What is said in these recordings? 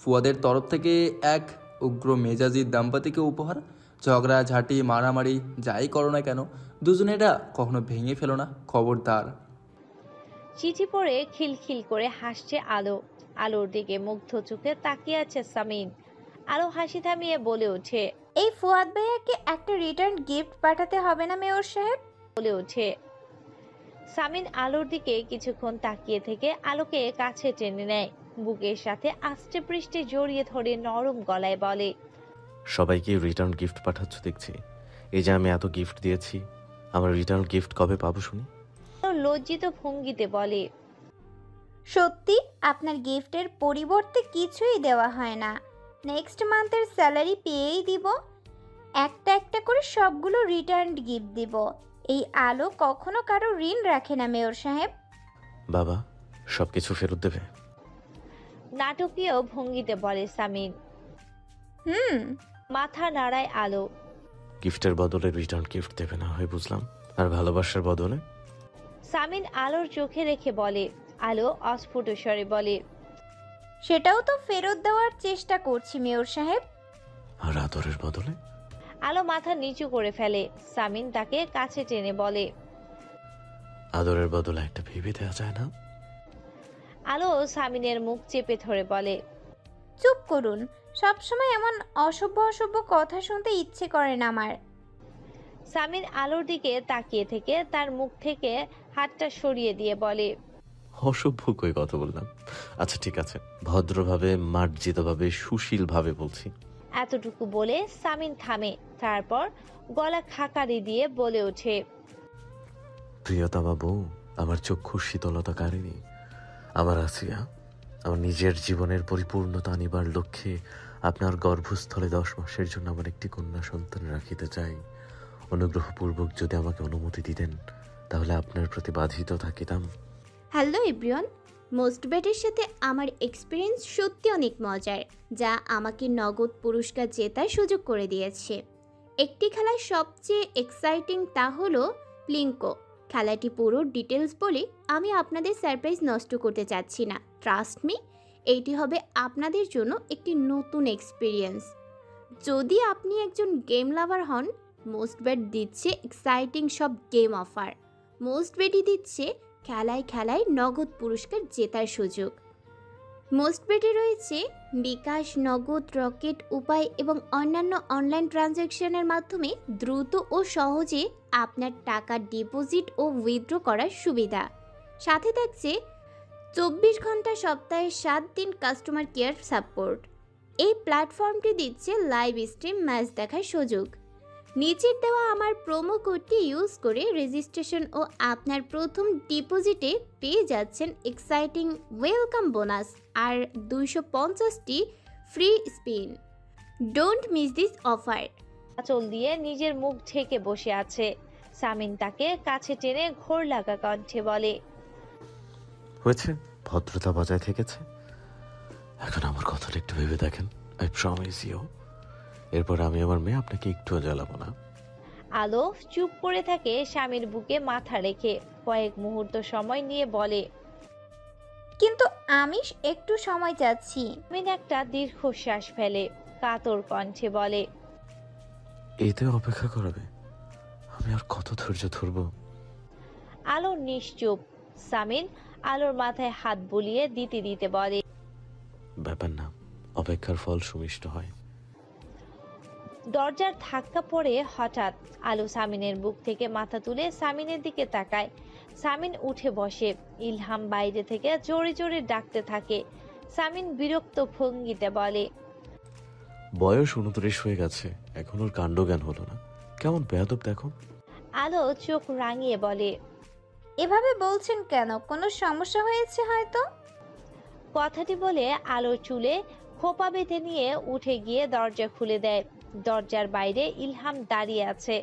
ফুয়াদের তরফ থেকে এক উগ্র মেজাজি দম্পতিকে উপহার। ঝগড়া ঝাঁটি মারামারি যাই করো না কেন, দুজনে এটা কখনো ভেঙে ফেলো না, খবরদার। চিঠি পড়ে খিলখিল করে হাসছে আলো। আলোর দিকে মুগ্ধ চোখে তাকিয়ে আছে সামিন। আলো হাসি থামিয়ে বলে ওঠে, এই ফুয়াদ ভাইয়াকে একটা রিটার্ন গিফট পাঠাতে হবে না মেয়র সাহেব? বলে ওঠে। সামিন আলোর দিকে কিছুক্ষণ তাকিয়ে থেকে আলোকে কাছে টেনে নেয়, বুকের সাথে আস্তে পৃষ্ঠে জড়িয়ে ধরে নরম গলায় বলে, সবাইকে রিটার্ন গিফট পাঠাচ্ছ দেখছি। এই যে আমি এত গিফট দিয়েছি, আমার রিটার্ন গিফট কবে পাবো শুনি? আলো লজ্জিত ভঙ্গিতে বলে, সত্যি আপনার গিফটের পরিবর্তে কিছুই দেওয়া হয় না। নেক্সট মান্থের স্যালারি পেয়েই দিব। একটা একটা করে সবগুলো রিটার্ন গিফট দিব। এই আলো কখনো কারো ঋণ রাখে না মেয়র সাহেব। বাবা সবকিছু ফেরত দেবে? নাটকীয় ভঙ্গিতে বলে সামিন। হুম। মাথা নাড়ায় আলো। গিফটের বদলে রিটার্ন গিফট দেবে না হয় বুঝলাম, আর ভালোবাসার বদলে? সামিন আলোর চোখে রেখে বলে। আলো অস্ফুট স্বরে বলে, সেটাও তো ফেরত দেওয়ার চেষ্টা করছি মেয়র সাহেব। আর আদরের বদলে? আলো মাথা নিচু করে ফেলে। সামিন তাকে কাছে টেনে বলে, আদরের বদলে একটা ভেবে দেওয়া যায় না? আলো সামিনের মুখ চেপে ধরে বলে, চুপ করুন, সবসময় এমন অসভ্য অসভ্য কথা শুনতে ইচ্ছে করে না আমার। সামিন আলোর দিকে তাকিয়ে থেকে তার মুখ থেকে হাতটা সরিয়ে দিয়ে বলে, অসভ্য কই কথা বললাম? আচ্ছা ঠিক আছে, ভদ্রভাবে মার্জিতভাবে সুশীলভাবে বলছি। এতটুকু বলে সামিন থামে, তারপর গলা খাকারি দিয়ে বলে ওঠে, প্রিয়তমা বউ, আমার চক্ষুর শীতলতা কারেনি, আমার আসিয়া, আমার নিজের জীবনের পরিপূর্ণতা আনিবার লক্ষ্যে আপনার গর্ভস্থলে 10 মাসের জন্য আমার একটি কন্যা সন্তান রাখিতে চাই। অনুগ্রহপূর্বক যদি আমাকে অনুমতি দিতেন, তাহলে আপনার প্রতি বাধিত থাকিতাম। হ্যালো এভরিওয়ান, মোস্ট বেটের সাথে আমার এক্সপিরিয়েন্স সত্যি অনেক মজার, যা আমাকে নগদ পুরস্কার জেতার সুযোগ করে দিয়েছে। একটি খেলায় সবচেয়ে এক্সাইটিং তা হলো প্লিঙ্কো। খেলাটি পুরো ডিটেলস বলে আমি আপনাদের সারপ্রাইজ নষ্ট করতে চাচ্ছি না। ট্রাস্ট মি, এইটি হবে আপনাদের জন্য একটি নতুন এক্সপিরিয়েন্স। যদি আপনি একজন গেম লাভার হন, মোস্ট বেট দিচ্ছে এক্সাইটিং সব গেম অফার। মোস্ট বেটই দিচ্ছে খেলায় খেলায় নগদ পুরস্কার জেতার সুযোগ। মোস্ট বেটে রয়েছে বিকাশ, নগদ, রকেট উপায় এবং অন্যান্য অনলাইন ট্রানজ্যাকশনের মাধ্যমে দ্রুত ও সহজে আপনার টাকা ডিপোজিট ও উইথড্র করার সুবিধা। সাথে থাকছে 24 ঘন্টা সপ্তাহে 7 দিন কাস্টমার কেয়ার সাপোর্ট। এই প্ল্যাটফর্মটি দিচ্ছে লাইভ স্ট্রিম ম্যাচ দেখার সুযোগ। নিচের দেওয়া আমার প্রোমো কোডটি ইউজ করে রেজিস্ট্রেশন ও আপনার প্রথম ডিপোজিটে পেয়ে যাচ্ছেন এক্সাইটিং ওয়েলকাম বোনাস আর 250টি free spin. Don't miss this offer. আঁচল দিয়ে নিজের মুখ ঢেকে বসে আছে। সামিন তাকে কাছে টেনে ঘোর লাগা কণ্ঠে বলে, হয়েছে, ভদ্রতা বজায় থেকেছে। এখন আমার কথাটা একটু ভেবে দেখেন। আই প্রমিস ইউ, এরপর আমি আমার মেয়ে আপনাকে একটুও জ্বালাবো না। আলো চুপ করে থাকে, স্বামীর বুকে মাথা রেখে কয়েক মুহূর্ত সময় নিয়ে বলে, কিন্তু আমি একটু সময় চাচ্ছি। সামিন একটা দীর্ঘশ্বাস ফেলে, কাতর কণ্ঠে বলে, এতে অপেক্ষা করাবে? আমি আর কত ধৈর্য ধরবো? আলো নিশ্চুপ। সামিন আলোর মাথায় হাত বুলিয়ে দিতে দিতে বলে, ব্যাপার না, অপেক্ষার ফল সুমিষ্ট হয়। দরজার ধাক্কা পড়ে হঠাৎ। আলো সামিনের বুক থেকে মাথা তুলে সামিনের দিকে তাকায়। সামিন উঠে বসে। ইলহাম বাইরে থেকে জোরে জোরে ডাকতে থাকে। সামিন বিরক্ত ভঙ্গিতে বলে, বয়স 29 হয়ে গেছে, এখন ওর কাণ্ডজ্ঞান হলো না। কেমন বেয়াদব দেখো। আলো চোখ রাঙিয়ে বলে, এভাবে বলছেন কেন? কোনো সমস্যা হয়েছে হয়তো? কথাটি বলে আলোর চুলে খোপা বেঁধে নিয়ে উঠে গিয়ে দরজা খুলে দেয়। দরজার বাইরে ইলহাম দাঁড়িয়ে আছে,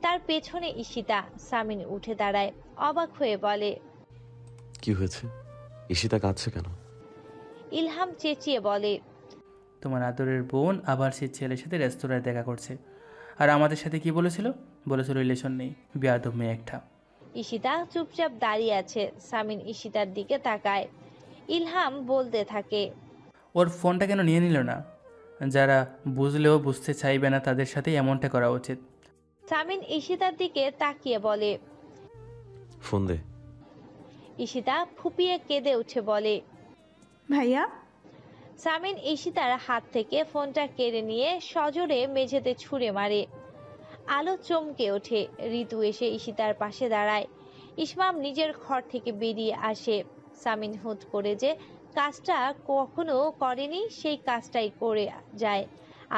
তার পেছনে ঈশিতা। সামিন উঠে দাঁড়ায়, অবাক হয়ে বলে, কি হয়েছে? ঈশিতা কাঁদছে কেন? ইলহাম চেঁচিয়ে বলে, তোমার আদরের বোন আবার সে ছেলের সাথে রেস্তোরাঁয় দেখা করছে। আর আমাদের সাথে কি বলেছিল? বলেছিল রিলেশন নেই, বেয়াদব মেয়ে একটা। ঈশিতা চুপচাপ দাঁড়িয়ে আছে। সামিন ঈশিতার দিকে তাকায়। ইলহাম বলতে থাকে, ওর ফোনটা কেন নিয়ে নিল না? যারা বুঝলেও বুঝতে চাইবে না তাদের সাথেই এমনটা করা উচিত। সামিন ঈশিতার দিকে তাকিয়ে বলে। ফোন দে। ঈশিতা ফুপিয়ে কেঁদে উঠে বলে। ভাইয়া, সামিন ঈশিতার হাত থেকে ফোনটা কেড়ে নিয়ে সজোরে মেঝেতে ছুঁড়ে মারে। আলো চমকে ওঠে। ঋতু এসে ঈশিতার পাশে দাঁড়ায়। ইসমাম নিজের ঘর থেকে বেরিয়ে আসে। সামিন হুট করে যে কাজটা কখনো করেনি সেই কাজটাই করে যায়।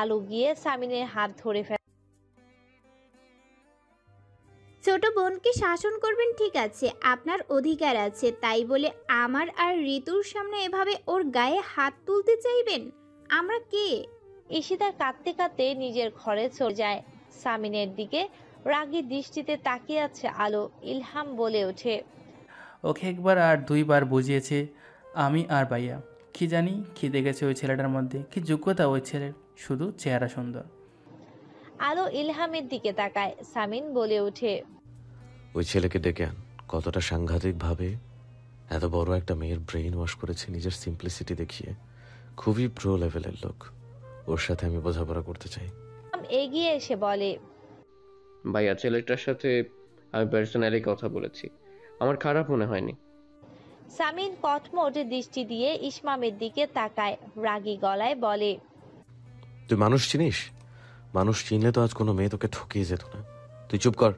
আলো গিয়ে সামিনের হাত ধরে ফেলে। ছোট বোনকে শাসন করবেন ঠিক আছে, আপনার অধিকার আছে, তাই বলে আমার আর ঋতুর সামনে এভাবে ওর গায়ে হাত তুলতে চাইবেন? আমরা কে? ঈশিতা কাঁদতে কাঁদতে নিজের ঘরে চলে যায়। সামিনের দিকে রাগী দৃষ্টিতে তাকিয়ে আছে আলো। ইলহাম বলে ওঠে। ওকে একবার আর দুইবার বুঝিয়েছে আমি আর ভাইয়া। কি জানি কি দেখেছে ওই ছেলেটার মধ্যে, কি যোগ্যতা ওই ছেলের, শুধু চেহারা সুন্দর। আলো ইলহামের দিকে তাকায়। সামিন বলে ওঠে। ওই ছেলেকে ডেকে আন। কতটা সাংঘাতিকভাবে এত বড় একটা মেয়ের ব্রেইন ওয়াশ করেছে নিজের সিম্পলিসিটি দেখিয়ে। খুবই প্রো লেভেলের লোক। ওর সাথে আমি বোঝাপড়া করতে চাই। এগিয়ে এসে বলে। ভাইয়া, ছেলেটার সাথে আমি পার্সোনালি কথা বলেছি, আমার খারাপ মনে হয়নি। সামিন কটমট দৃষ্টি দিয়ে ইসমামের দিকে তাকায়। রাগী গলায় বলে। তুই মানুষ চিনিস? মানুষ চিনলে তো আজ কোনো মেয়ে তোকে ঠকিয়ে যেত না। তুই চুপ কর।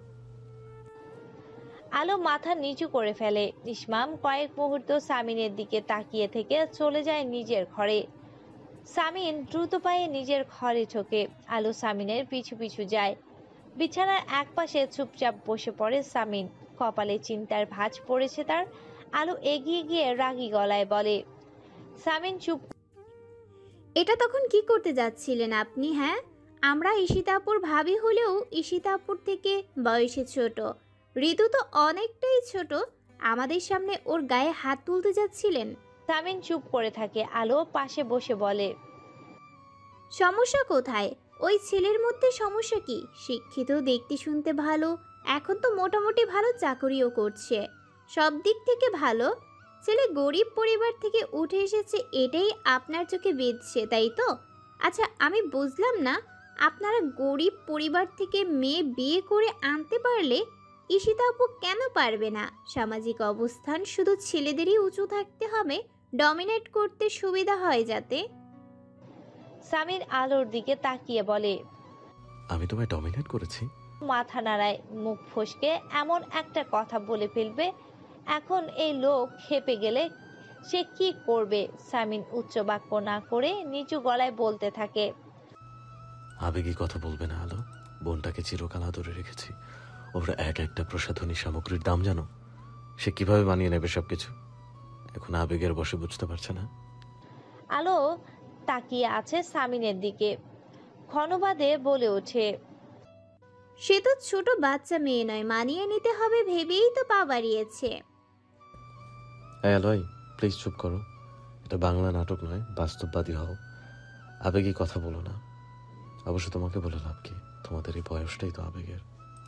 আলো মাথা নিচু করে ফেলে। ইসমাম কয়েক মুহূর্ত সামিনের দিকে তাকিয়ে থেকে চলে যায় নিজের ঘরে। সামিন দ্রুত পায়ে নিজের ঘরে ঢোকে। আলো সামিনের পিছু পিছু যায়। বিছানার একপাশে চুপচাপ বসে পড়ে সামিন। কপালে চিন্তার ভাঁজ পড়েছে তার। আলো এগিয়ে গিয়ে রাগী গলায় বলে। সামিন চুপ। এটা তখন কি করতে যাচ্ছিলেন আপনি? হ্যাঁ, আমরা ঈশিতাপুর ভাবি হলেও ঈশিতাপুর থেকে বয়সে ছোট। ঋতু তো অনেকটাই ছোট। আমাদের সামনে ওর গায়ে হাত তুলতে যাচ্ছিলেন? সামিন চুপ করে থাকে। আলো পাশে বসে বলে। সমস্যা কোথায়? ওই ছেলের মধ্যে সমস্যা কি? শিক্ষিত, দেখতে শুনতে ভালো, এখন তো মোটামুটি ভালো চাকরিও করছে, সব দিক থেকে ভালো। ছেলে গরিব পরিবার থেকে উঠে এসেছে, এটাই আপনার চোখে বেঁধছে, তাই তো? আচ্ছা, আমি বুঝলাম না, আপনারা গরিব পরিবার থেকে মেয়ে বিয়ে করে আনতে পারলে ঈশিতা আপু কেন পারবে না? সামাজিক অবস্থান শুধু ছেলেদেরই উঁচু থাকতে হবে, ডমিনেট করতে সুবিধা হয় যাতে। সামিন আলোর দিকে তাকিয়ে বলে। আমি তোমায় ডমিনেট করেছি? মাথা নাড়ায়। মুখ ফসকে এমন একটা কথা বলে ফেলবে, এখন এই লোক খেপে গেলে সে কি করবে? সামিন উচ্চ বাক্য না করে নিচু গলায় বলতে থাকে। আবেগী কথা বলবে না আলো। বোনটাকে চিরকাল আদরে রেখেছি। ওর এক একটা প্রসাধনী সামগ্রীর দাম জানো? সে কিভাবে বানিয়ে নেবে সবকিছু? এখন আবেগের বশে বুঝতে পারছে না। আলো তাকিয়ে আছে সামিনের দিকে। ক্ষণবাদে বলে ওঠে। সে তো ছোট বাচ্চা মেয়ে নয়, মানিয়ে নিতে হবে ভেবেই তো পা বাড়িয়েছে। আলোই, প্লিজ চুপ করো। এটা বাংলা নাটক নয়, বাস্তববাদী হও। আবেগী কথা বলো না। অবশ্য তোমাকে বলে লাভ কি? তোমাদের এই বয়সটাই তো আবেগের।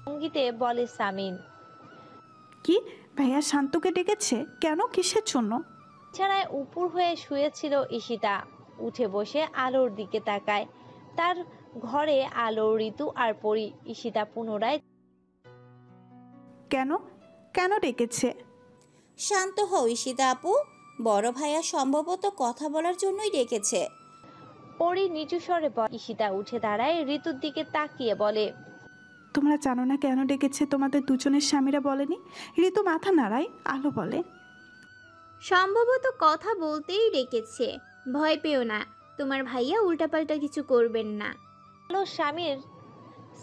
সঙ্গীতে বলে সামিন। কি ভাইয়া শান্তকে ডেকেছে? কেন, কিসের জন্য? বিছানায় উপুর হয়ে শুয়েছিল ঈশিতা। উঠে বসে আলোর দিকে তাকায়। তার ঘরে আলো, ঋতু আর পরি। ঈশিতা পুনরায়। কেন কেন ডেকেছে? শান্ত হও ঈশিতা আপু, বড় ভাইয়া সম্ভবত কথা বলার জন্যই ডেকেছে। পরি নিচু স্বরে বলে। ঈশিতা উঠে দাঁড়ায়। ঋতুর দিকে তাকিয়ে বলে। তোমরা জানো না কেন ডেকেছে? তোমাদের দুজনের স্বামীরা বলেনি? ঋতু মাথা নাড়ায়। আলো বলে। সম্ভবত কথা বলতেই ডেকেছে। ভয় পেও না, তোমার ভাইয়া উল্টাপাল্টা কিছু করবেন না। আলো স্বামীর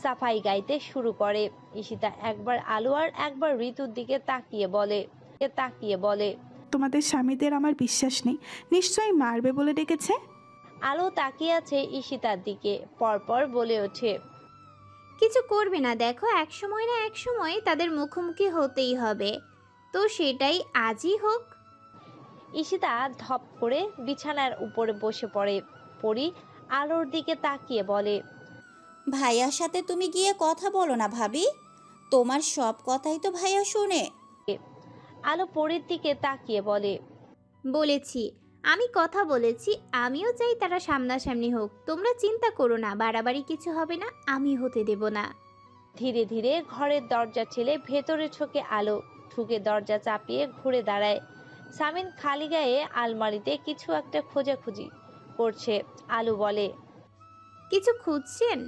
সাফাই গাইতে শুরু করে। ঈশিতা একবার আলো আর একবার ঋতুর দিকে তাকিয়ে বলে। তোমাদের স্বামীদের আমার বিশ্বাস নেই, নিশ্চয়ই মারবে বলে ডেকেছে। আলো তাকিয়ে আছে ঈশিতার দিকে। পরপর বলে ওঠে। কিছু করবে না, দেখো এক সময় না এক সময় তাদের মুখোমুখি হতেই হবে, তো সেটাই আজই হোক। ঈশিতা ধপ করে বিছানার উপরে বসে পড়ে। পরি আলোর দিকে তাকিয়ে বলে। ভাইয়ার সাথে তুমি গিয়ে কথা বলো না ভাবি, তোমার সব কথাই তো ভাইয়া শোনে। আলো পরির দিকে তাকিয়ে বলে। বলেছি আমি কথা বলেছি, আমিও চাই তারা সামনাসামনি হোক। তোমরা চিন্তা করো না, বাড়াবাড়ি কিছু হবে না, আমি হতে দেব না। ধীরে ধীরে ঘরের দরজা ঠেলে ভেতরে ঢোকে আলো। ঢুকে দরজা চাপিয়ে ঘুরে দাঁড়ায়। সামিন খালি গায়ে আলমারিতে কিছু একটা খোঁজাখুঁজি করছে। আলো বলে, কিছু খুঁজছেন?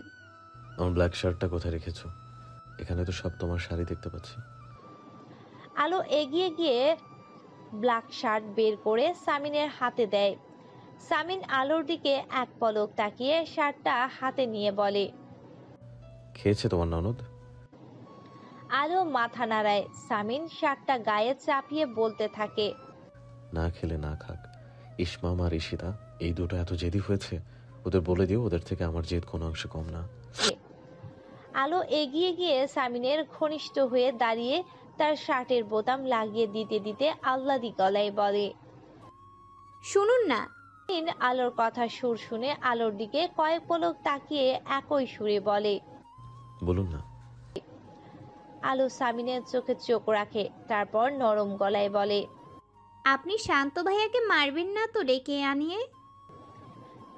আমার ব্ল্যাক শার্টটা কোথায় রেখেছো? এখানে তো সব তোমার শাড়ি দেখতে পাচ্ছি। আলো এগিয়ে গিয়ে ব্ল্যাক শার্ট বের করে সামিনের হাতে দেয়। সামিন আলোর দিকে এক পলক তাকিয়ে শার্টটা হাতে নিয়ে বলে, খেয়েছে তোমার ননদ? আলো মাথা নাড়ায়। সামিন শার্টটা গায়ে চাপিয়ে বলতে থাকে, না খেলে না খাক। ইসমাম আর ঈশিতা এই দুটো এত জেদি হয়েছে, ওদের বলে দিও ওদের থেকে আমার জেদ কোনো অংশে কম না। আলো এগিয়ে গিয়ে সামিনের ঘনিষ্ঠ হয়ে দাঁড়িয়ে তার শার্টের বোতাম লাগিয়ে দিতে দিতে আহ্লাদি গলায় বলে, শুনুন না। সামিন আলোর কথা সুর শুনে আলোর দিকে কয়েক পলক তাকিয়ে একই সুরে বলে, বলুন না। আলো সামিনের চোখে চোখ রাখে, তারপর নরম গলায় বলে, আপনি শান্ত ভাইয়াকে মারবেন না তো ডেকে আনিয়ে?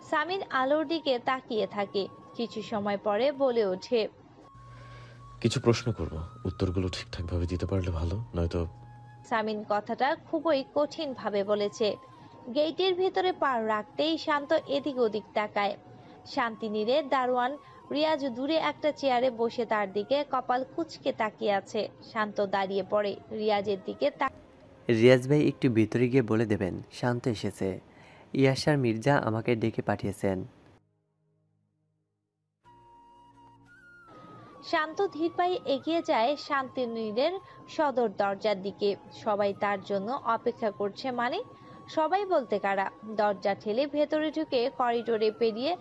সামিন আলোর দিকে তাকিয়ে থাকে। কিছু সময় পরে বলে ওঠে, কিছু প্রশ্ন করব, উত্তরগুলো ঠিকঠাক ভাবে দিতে পারলে ভালো, নয়তো। সামিন কথাটা খুবই কঠিন ভাবে বলেছে। গেটের ভিতরে পা রাখতেই শান্ত এদিক ওদিক তাকায়। শান্তিনীরে দারোয়ান রিয়াজ দূরে একটা চেয়ারে বসে তার দিকে কপাল কুঁচকে তাকিয়ে আছে। শান্ত দাঁড়িয়ে পড়ে রিয়াজের দিকে। রিয়াজ ভাই একটু ভিতরে গিয়ে বলে দেবেন শান্ত এসেছে। ইয়াসার মির্জা আমাকে ডেকে পাঠিয়েছেন। শান্ত ধীর পায়ে এগিয়ে যায় শান্তিনীরের সদর দরজার দিকে। সবাই তার জন্য অপেক্ষা করছে, মানে সবাই বলতে কারা। দরজা ঠেলে ভেতরে ঢুকে করিডোরে পেরিয়ে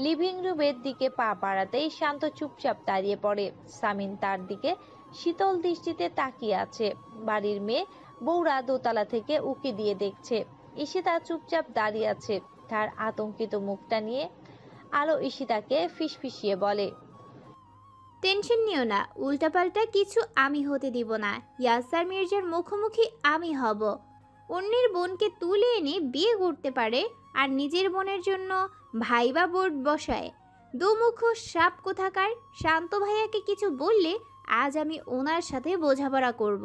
লিভিং রুমের দিকে পা বাড়াতেই শান্ত চুপচাপ দাঁড়িয়ে পড়ে। সামিন তার দিকে শীতল দৃষ্টিতে তাকিয়ে আছে। বাড়ির মেয়ে বউরা দোতলা থেকে উকি দিয়ে দেখছে। ঈশিতা চুপচাপ দাঁড়িয়ে আছে তার আতঙ্কিত মুখটা নিয়ে। আলো ঈশিতাকে ফিসফিসিয়ে বলে, টেনশন নিও না, উল্টাপাল্টা কিছু আমি হতে দিব না। ইয়াসার মির্জার মুখোমুখি আমি হব। অন্যের বোনকে তুলে এনে বিয়ে করতে পারে আর নিজের বোনের জন্য ভাইবা বোর্ড বসায়। দুমুখ সাপ কোথাকার। শান্ত ভাইয়াকে কিছু বললে আজ আমি ওনার সাথে বোঝাপড়া করব।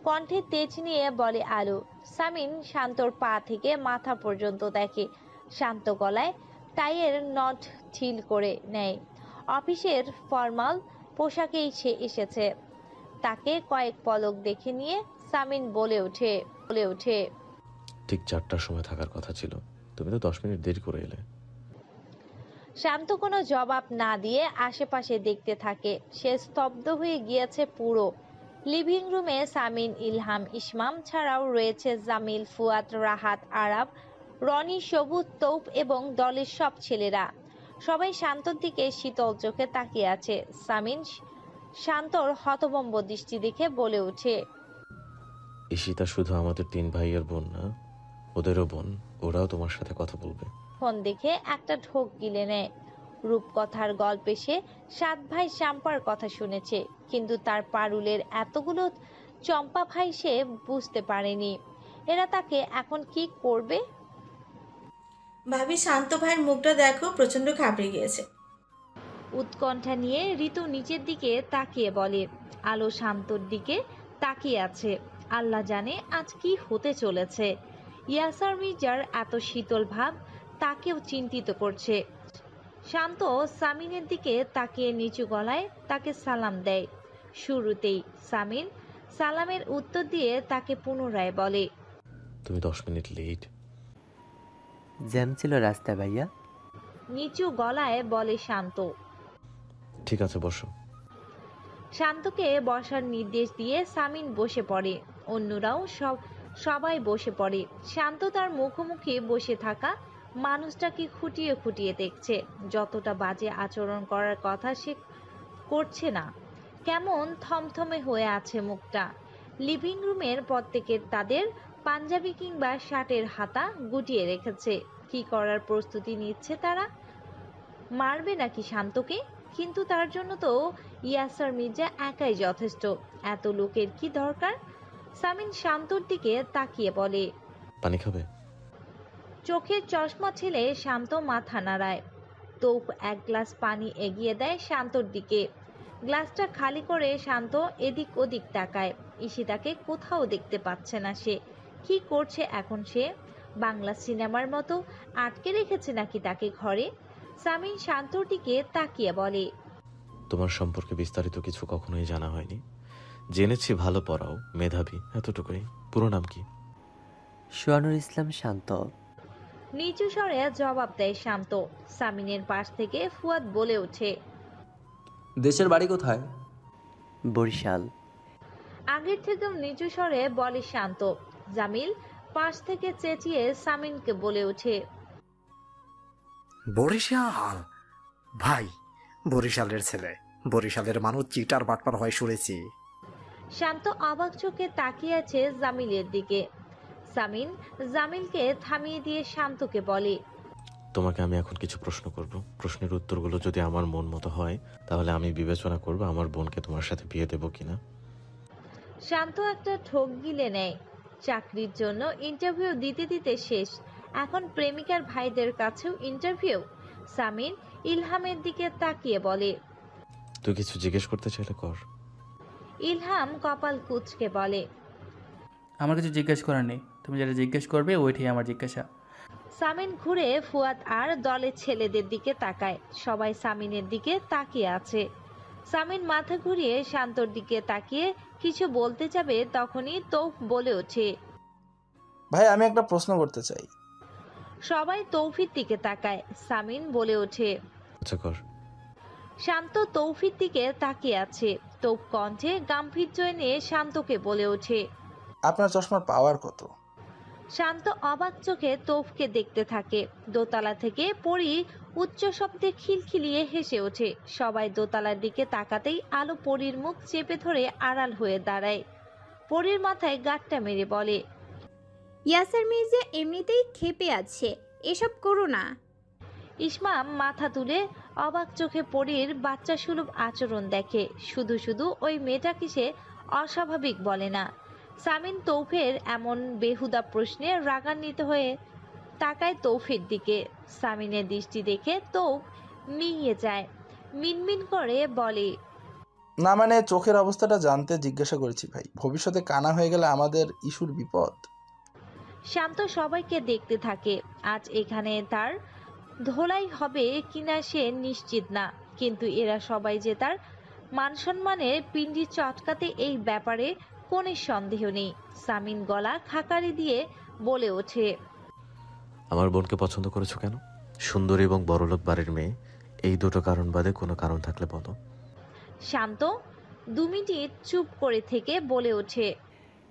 কণ্ঠে তেজ নিয়ে বলে আলো। সামিন শান্তর পা থেকে মাথা পর্যন্ত দেখে। শান্ত গলায় টাইয়ের নট ঢিল করে নেয়। অফিসের ফর্মাল পোশাকেই সে এসেছে। তাকে কয়েক পলক দেখে নিয়ে সামিন বলে ওঠে, ঠিক 4টার সময় থাকার কথা ছিল, তুমি তো 10 মিনিট দেরি করে এলে। শান্ত কোনো জবাব না দিয়ে আশেপাশে দেখতে থাকে। সে স্তব্ধ হয়ে গিয়েছে পুরো। লিভিং রুমে সামিন, ইলহাম, ইসমাম ছাড়াও রয়েছে জামিল, ফুয়াদ, রাহাত, আরাব, রনি, সবুজ, তৌপ এবং দলের সব ছেলেরা। সবাই শান্তর দিকে শীতল চোখে তাকিয়ে আছে। সামিন শান্তর হতভম্ব দৃষ্টি দেখে বলে ওঠে, ঈশিতা শুধু আমাদের 3 ভাইয়ের বোন না, ওদেরও বোন। ওরাও তোমার সাথে কথা বলবে। ফোন দেখে একটা ঢোক গিলে নেয়। রূপকথার গল্পে সে 7 ভাই চাম্পার কথা শুনেছে, কিন্তু তার পারুলের এতগুলো চম্পা ভাই সে বুঝতে পারেনি। এরা তাকে এখন কি করবে। ভাবি শান্ত ভাইয়ের মুখটা দেখো, প্রচন্ড ঘাবড়ে গিয়েছে। উৎকণ্ঠা নিয়ে ঋতু নিচের দিকে তাকিয়ে বলে। আলো শান্তর দিকে তাকিয়ে আছে। আল্লাহ জানে আজ কি হতে চলেছে। ইয়াসার মির্জার এত শীতল ভাব তাকেও চিন্তিত করছে। শান্ত সামিনের দিকে তাকিয়ে নিচু গলায় তাকে সালাম দেয়। শুরুতেই সামিন সালামের উত্তর দিয়ে তাকে পুনরায় বলে, তুমি 10 মিনিট লেট। জ্যাম ছিল রাস্তায় ভাইয়া। নিচু গলায় বলে শান্ত। ঠিক আছে, বসো। শান্তকে বসার নির্দেশ দিয়ে সামিন বসে পড়ে। অন্যরাও সবাই বসে পড়ে। শান্ত তার মুখোমুখি বসে থাকা মানুষটাকে খুঁটিয়ে খুঁটিয়ে দেখছে। যতটা বাজে আচরণ করার কথা সে করছে না, কেমন থমথমে হয়ে আছে মুখটা। লিভিং রুমের প্রত্যেকের তাদের পাঞ্জাবি কিংবা শার্টের হাতা গুটিয়ে রেখেছে। কি করার প্রস্তুতি নিচ্ছে তারা? মারবে নাকি শান্তকে? কিন্তু তার জন্য তো ইয়াসার মির্জা একাই যথেষ্ট। এত লোকের কি দরকার? সামিন শান্তর দিকে তাকিয়ে বলে, পানি খাবে? চোখের চশমা ছেলে শান্ত মাথা নাড়ায়। তৌফ এক গ্লাস পানি এগিয়ে দেয় শান্তর দিকে। গ্লাসটা খালি করে শান্ত এদিক ওদিক তাকায়। ঈশিতাকে কোথাও দেখতে পাচ্ছে না সে। কি করছে এখন সে? বাংলা সিনেমার মতো আটকে রেখেছে নাকি তাকে ঘরে? সামিন শান্তর দিকে তাকিয়ে বলে, তোমার সম্পর্কে বিস্তারিত কিছু কখনোই জানা হয়নি। জেনেছি ভালো পড়াও, মেধাবী, এতটুকুই। পুরো নাম কি? সোয়ানুর ইসলাম শান্ত। নিচু স্বরে জবাব দেয় শান্ত। সামিনের পাশ থেকে ফুয়াদ বলে ওঠে, দেশের বাড়ি কোথায়? বরিশাল। আগের থেকেও নিচু স্বরে বলে শান্ত। জামিল পাশ থেকে চেঁচিয়ে সামিনকে বলে ওঠে, বরিশাল? ভাই, বরিশালের ছেলে, বরিশালের মানুষ চিটার বাটপার হয় শুনেছি। শান্ত অবাক চোখে তাকিয়ে আছে জামিলের দিকে। সামিন জামিলকে থামিয়ে দিয়ে শান্তকে বলে, তোমাকে আমি এখন কিছু প্রশ্ন করব। প্রশ্নের উত্তরগুলো যদি আমার মন মতো হয় তাহলে আমি বিবেচনা করব আমার বোনকে তোমার সাথে বিয়ে দেবো কিনা। শান্ত একটা ঠোক গিলে নেয়। চাকরির জন্য ইন্টারভিউ দিতে দিতে শেষ, এখন প্রেমিকার ভাইদের কাছেও ইন্টারভিউ। সামিন ইলহামের দিকে তাকিয়ে বলে, তুই কিছু জিজ্ঞেস করতে চাইলে কর। ইলহাম কপাল কুঁচকে বলে, আমার কিছু জিজ্ঞেস করার নেই, তুমি যেটা জিজ্ঞেস করবে ওইটাই আমার জিজ্ঞাসা। সামিন ঘুরে ফুয়াদ আর দলের ছেলেদের দিকে তাকায়। সবাই সামিনের দিকে তাকিয়ে আছে। সামিন মাথা ঘুরিয়ে শান্তর দিকে তাকিয়ে কিছু বলতে যাবে, তখনই তৌফ বলে ওঠে, ভাই আমি একটা প্রশ্ন করতে চাই। সবাই তৌফির দিকে তাকায়। সামিন বলে ওঠে, আচ্ছা কর। শান্ত তৌফির দিকে তাকিয়ে আছে। তৌফ কণ্ঠে গাম্ভীর্য নিয়ে শান্তকে বলে ওঠে, আপনার চশমার পাওয়ার কত? শান্ত অবাক চোখে তৌফকে দেখতে থাকে। দোতলা থেকে পরি উচ্চ শব্দে খিলখিলিয়ে হেসে ওঠে। সবাই দোতলার দিকে তাকাতেই আলো পরির মুখ চেপে ধরে আড়াল হয়ে দাঁড়ায়। পরির মাথায় গাঁটটা মেরে বলে, ইয়াসার মির্জা এমনিতেই ক্ষেপে আছে, এসব করো না। ইসমাম মাথা তুলে অবাক চোখে পরির বাচ্চা সুলভ আচরণ দেখে। শুধু শুধু ওই মেয়েটাকে সে অস্বাভাবিক বলে না। সামিন তৌফের এমন বেহুদা প্রশ্নে রাগান্বিত হয়ে তাকায় তৌফের দিকে। সামিনের দৃষ্টি দেখে তৌফ মিইয়ে যায়, মিনমিন করে বলে, না মানে চোখের অবস্থাটা জানতে জিজ্ঞাসা করেছি ভাই, ভবিষ্যতে কানা হয়ে গেলে আমাদের ইস্যুর বিপদ। শান্ত সবাইকে দেখতে থাকে। আজ এখানে তার ধোলাই হবে কিনা সে নিশ্চিত না, কিন্তু এরা সবাই যে তার মান সম্মানের পিণ্ডি চটকাতে, এই ব্যাপারে কোনো সন্দেহ নেই। সামিন গলা খাকারি দিয়ে বলে ওঠে, আমার বোনকে পছন্দ করেছো কেন? সুন্দরী এবং বড়লোক বাড়ির মেয়ে, এই দুটো কারণ বাদে কোনো কারণ থাকলে বলো। শান্ত 2 মিনিট চুপ করে থেকে বলে ওঠে,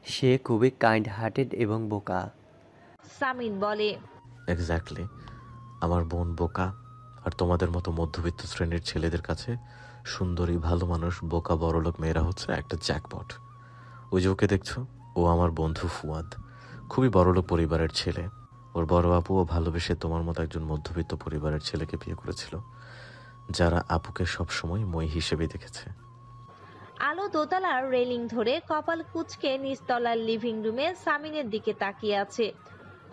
সে খুবই কাইন্ড হার্টেড এবং বোকা। সামিন বলে, এক্স্যাক্টলি, আমার বোন বোকা, আর তোমাদের মতো মধ্যবিত্ত শ্রেণীর ছেলেদের কাছে সুন্দরী, ভালো মানুষ, বোকা বড়লোক মেয়েরা হচ্ছে একটা জ্যাকপট। ওই যে ওকে দেখছো, ও আমার বন্ধু ফুয়াদ, খুবই বড়লোক পরিবারের ছেলে। ওর বড় আপুও ভালোবেসে তোমার মতো একজন মধ্যবিত্ত পরিবারের ছেলেকে বিয়ে করেছিল, যারা আপুকে সবসময় মই হিসেবে দেখেছে। আলো দোতলার রেলিং ধরে কপাল কুঁচকে নিচতলার লিভিং রুমে সামিনের দিকে তাকিয়ে আছে।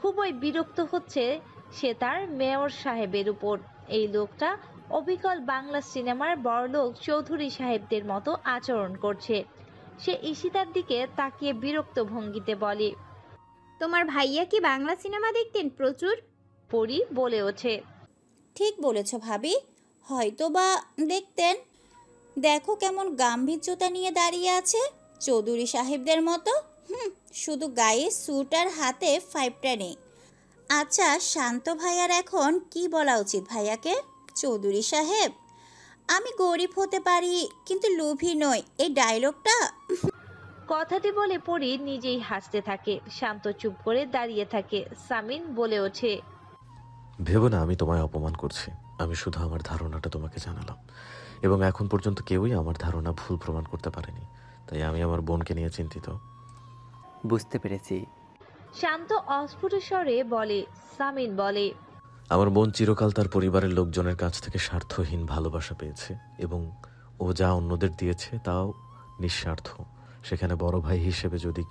খুবই বিরক্ত হচ্ছে সে তার মেয়র সাহেবের উপর। এই লোকটা অবিকল বাংলা সিনেমার বড়লোক চৌধুরী সাহেবদের মতো আচরণ করছে। সে ঈশিতার দিকে তাকিয়ে বিরক্ত ভঙ্গিতে বলে, তোমার ভাইয়া কি বাংলা সিনেমা দেখতেন প্রচুর? পরি বলে ওঠে, ঠিক বলেছ ভাবি, হয়তো বা দেখতেন। দেখো কেমন গাম্ভীর্যতা নিয়ে দাঁড়িয়ে আছে, চৌধুরী সাহেবদের মতো। শুধু গায়ে স্যুট আর হাতে 5টা নেই। আচ্ছা শান্ত ভাইয়ার এখন কি বলা উচিত ভাইয়াকে? চৌধুরী সাহেব? আমি গরিব হতে পারি কিন্তু লোভী নই, এই ডায়লগটা। কথাটি বলে পরি নিজেই হাসতে থাকে। শান্ত চুপ করে দাঁড়িয়ে থাকে। সামিন বলে ওঠে, ভেবো না আমি তোমায় অপমান করছি, আমি শুধু আমার ধারণাটা তোমাকে জানালাম, এবং এখন পর্যন্ত কেউই আমার ধারণা ভুল প্রমাণ করতে পারেনি, তাই আমি আমার বোনকে নিয়ে চিন্তিত। বুঝতে পেরেছি। শান্ত অস্ফুট স্বরে বলে। সামিন বলে, আমার বোন চিরকাল তার পরিবারের লোকজনের কাছ থেকে স্বার্থহীন ভালোবাসা পেয়েছে, এবং ও যা অন্যদের দিয়েছে তাও নিঃস্বার্থ। সেখানে বড় ভাই হিসেবে যদি